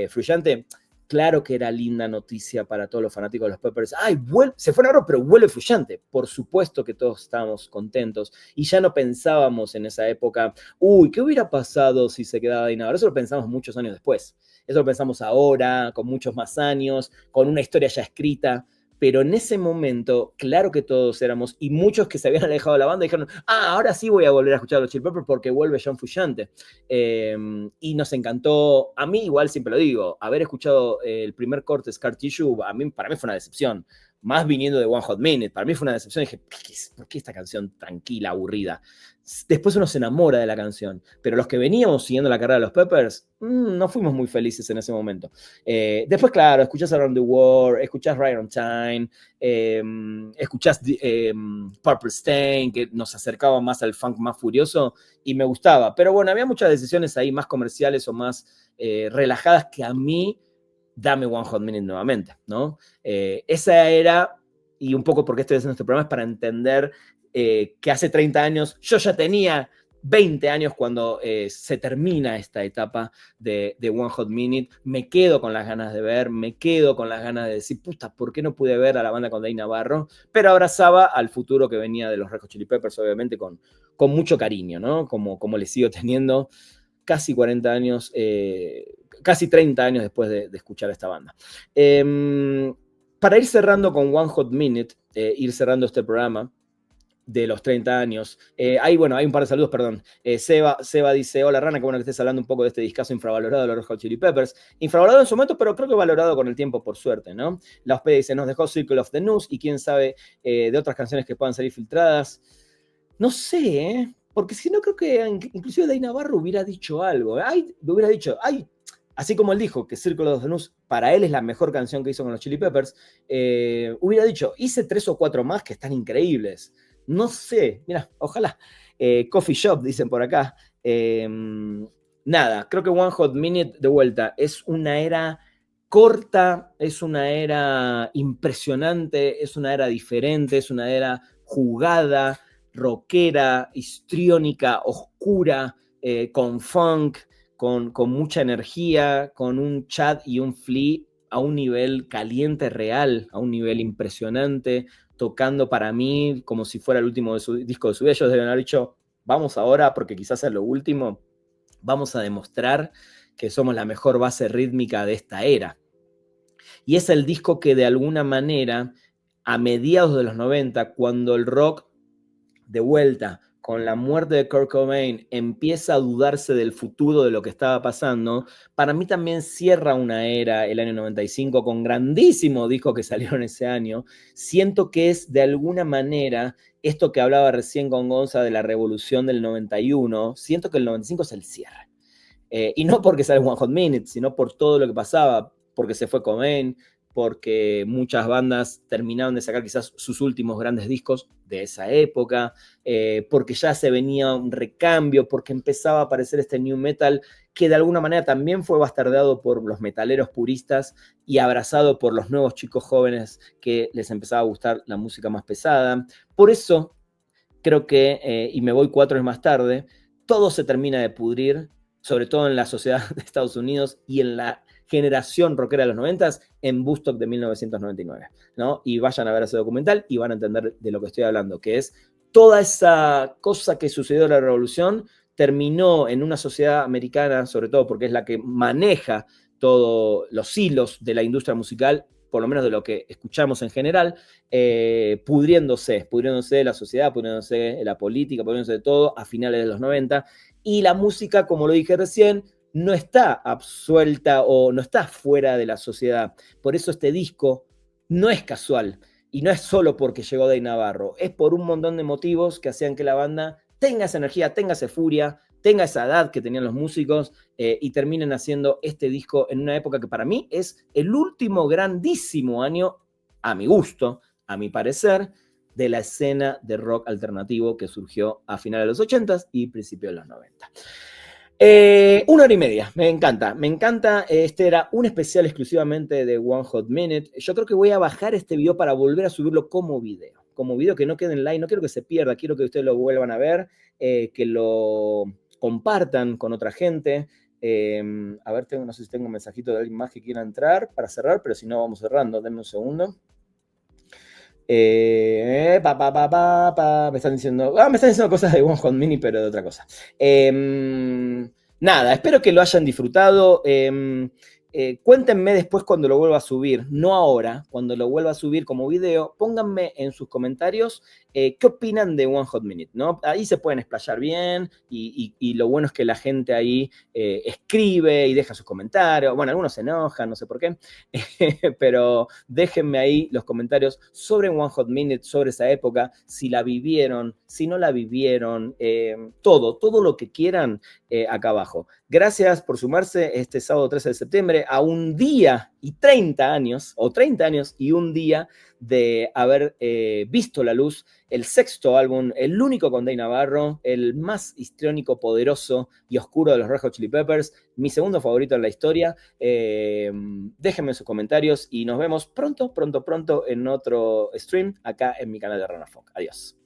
Frusciante, claro que era linda noticia para todos los fanáticos de los Peppers. ¡Ay, se fue Navarro, pero vuelve Frusciante! Por supuesto que todos estábamos contentos. Y ya no pensábamos en esa época, uy, ¿qué hubiera pasado si se quedaba Dave Navarro? Eso lo pensamos muchos años después. Eso lo pensamos ahora, con muchos más años, con una historia ya escrita. Pero en ese momento, claro que todos éramos, y muchos que se habían alejado de la banda dijeron, ahora sí voy a volver a escuchar a los Chili Peppers porque vuelve John Frusciante. Y nos encantó, a mí igual siempre lo digo, haber escuchado el primer corte Scar Tissue, para mí fue una decepción, más viniendo de One Hot Minute. Para mí fue una decepción. Dije, ¿por qué esta canción tranquila, aburrida? Después uno se enamora de la canción, pero los que veníamos siguiendo la carrera de los Peppers, no fuimos muy felices en ese momento. Después, claro, escuchás Around the World, escuchás Right on Time, escuchás Purple Stain, que nos acercaba más al funk más furioso, y me gustaba. Pero bueno, había muchas decisiones ahí más comerciales o más relajadas que a mí, dame One Hot Minute nuevamente, ¿no? Esa era, y un poco porque estoy haciendo este programa, es para entender que hace 30 años, yo ya tenía 20 años cuando se termina esta etapa de One Hot Minute, me quedo con las ganas de ver, me quedo con las ganas de decir, puta, ¿por qué no pude ver a la banda con Dave Navarro? Pero abrazaba al futuro que venía de los Red Hot Chili Peppers, obviamente con mucho cariño, ¿no? Como le sigo teniendo casi 40 años, casi 30 años después de escuchar a esta banda. Para ir cerrando con One Hot Minute, ir cerrando este programa de los 30 años, hay un par de saludos, perdón. Seba dice, hola Rana, qué bueno que estés hablando un poco de este discazo infravalorado de los Red Hot Chili Peppers. Infravalorado en su momento, pero creo que valorado con el tiempo, por suerte, ¿no? La Hospeda dice, nos dejó Circle of the News y quién sabe de otras canciones que puedan salir filtradas. No sé, porque si no creo que inclusive Dave Navarro hubiera dicho algo. Hubiera dicho, así como él dijo que Circle of the News para él es la mejor canción que hizo con los Chili Peppers, hubiera dicho, hice 3 o 4 más que están increíbles. No sé, mira, ojalá. Coffee Shop, dicen por acá. Nada, creo que One Hot Minute, de vuelta, es una era corta, es una era impresionante, es una era diferente, es una era jugada, rockera, histriónica, oscura, con funk, con mucha energía, con un Chad y un Flea a un nivel caliente real, a un nivel impresionante, tocando para mí como si fuera el último disco de su vida. Ellos deben haber dicho, vamos ahora, porque quizás es lo último, vamos a demostrar que somos la mejor base rítmica de esta era. Y es el disco que de alguna manera, a mediados de los 90, cuando el rock de vuelta, con la muerte de Kurt Cobain, empieza a dudarse del futuro de lo que estaba pasando, para mí también cierra una era, el año 95, con grandísimos discos que salieron ese año. Siento que es de alguna manera esto que hablaba recién con Gonza de la revolución del 91, siento que el 95 es el cierre. Y no porque sale One Hot Minute, sino por todo lo que pasaba, porque se fue Cobain, porque muchas bandas terminaron de sacar quizás sus últimos grandes discos de esa época, porque ya se venía un recambio, porque empezaba a aparecer este new metal que de alguna manera también fue bastardeado por los metaleros puristas y abrazado por los nuevos chicos jóvenes que les empezaba a gustar la música más pesada. Por eso creo que, y me voy 4 años más tarde, todo se termina de pudrir, sobre todo en la sociedad de Estados Unidos y en la generación rockera de los 90s, en Woodstock de 1999, ¿no? Y vayan a ver ese documental y van a entender de lo que estoy hablando, que es toda esa cosa que sucedió en la revolución terminó en una sociedad americana, sobre todo porque es la que maneja todos los hilos de la industria musical, por lo menos de lo que escuchamos en general, pudriéndose la sociedad, pudriéndose la política, pudriéndose de todo a finales de los 90, y la música, como lo dije recién, no está absuelta o no está fuera de la sociedad. Por eso este disco no es casual y no es solo porque llegó Dave Navarro, es por un montón de motivos que hacían que la banda tenga esa energía, tenga esa furia, tenga esa edad que tenían los músicos y terminen haciendo este disco en una época que para mí es el último grandísimo año, a mi gusto, a mi parecer, de la escena de rock alternativo que surgió a finales de los 80s y principios de los 90. 1 hora y media, me encanta, este era un especial exclusivamente de One Hot Minute. Yo creo que voy a bajar este video para volver a subirlo como video que no quede en live, no quiero que se pierda, quiero que ustedes lo vuelvan a ver, que lo compartan con otra gente. A ver, no sé si tengo un mensajito de alguien más que quiera entrar para cerrar, pero si no vamos cerrando, denme un segundo. Me están diciendo cosas de One Hot Minute, pero de otra cosa. Nada, espero que lo hayan disfrutado. Cuéntenme después cuando lo vuelva a subir, no ahora, cuando lo vuelva a subir como video, pónganme en sus comentarios ¿qué opinan de One Hot Minute? ¿No? Ahí se pueden explayar bien y lo bueno es que la gente ahí escribe y deja sus comentarios. Bueno, algunos se enojan, no sé por qué, pero déjenme ahí los comentarios sobre One Hot Minute, sobre esa época, si la vivieron, si no la vivieron, todo lo que quieran acá abajo. Gracias por sumarse este sábado 13 de septiembre a un día y 30 años, o 30 años y un día de haber visto la luz el sexto álbum, el único con Dave Navarro, el más histriónico, poderoso y oscuro de los Red Hot Chili Peppers, mi segundo favorito en la historia. Déjenme sus comentarios y nos vemos pronto en otro stream acá en mi canal de Rana Funk. Adiós.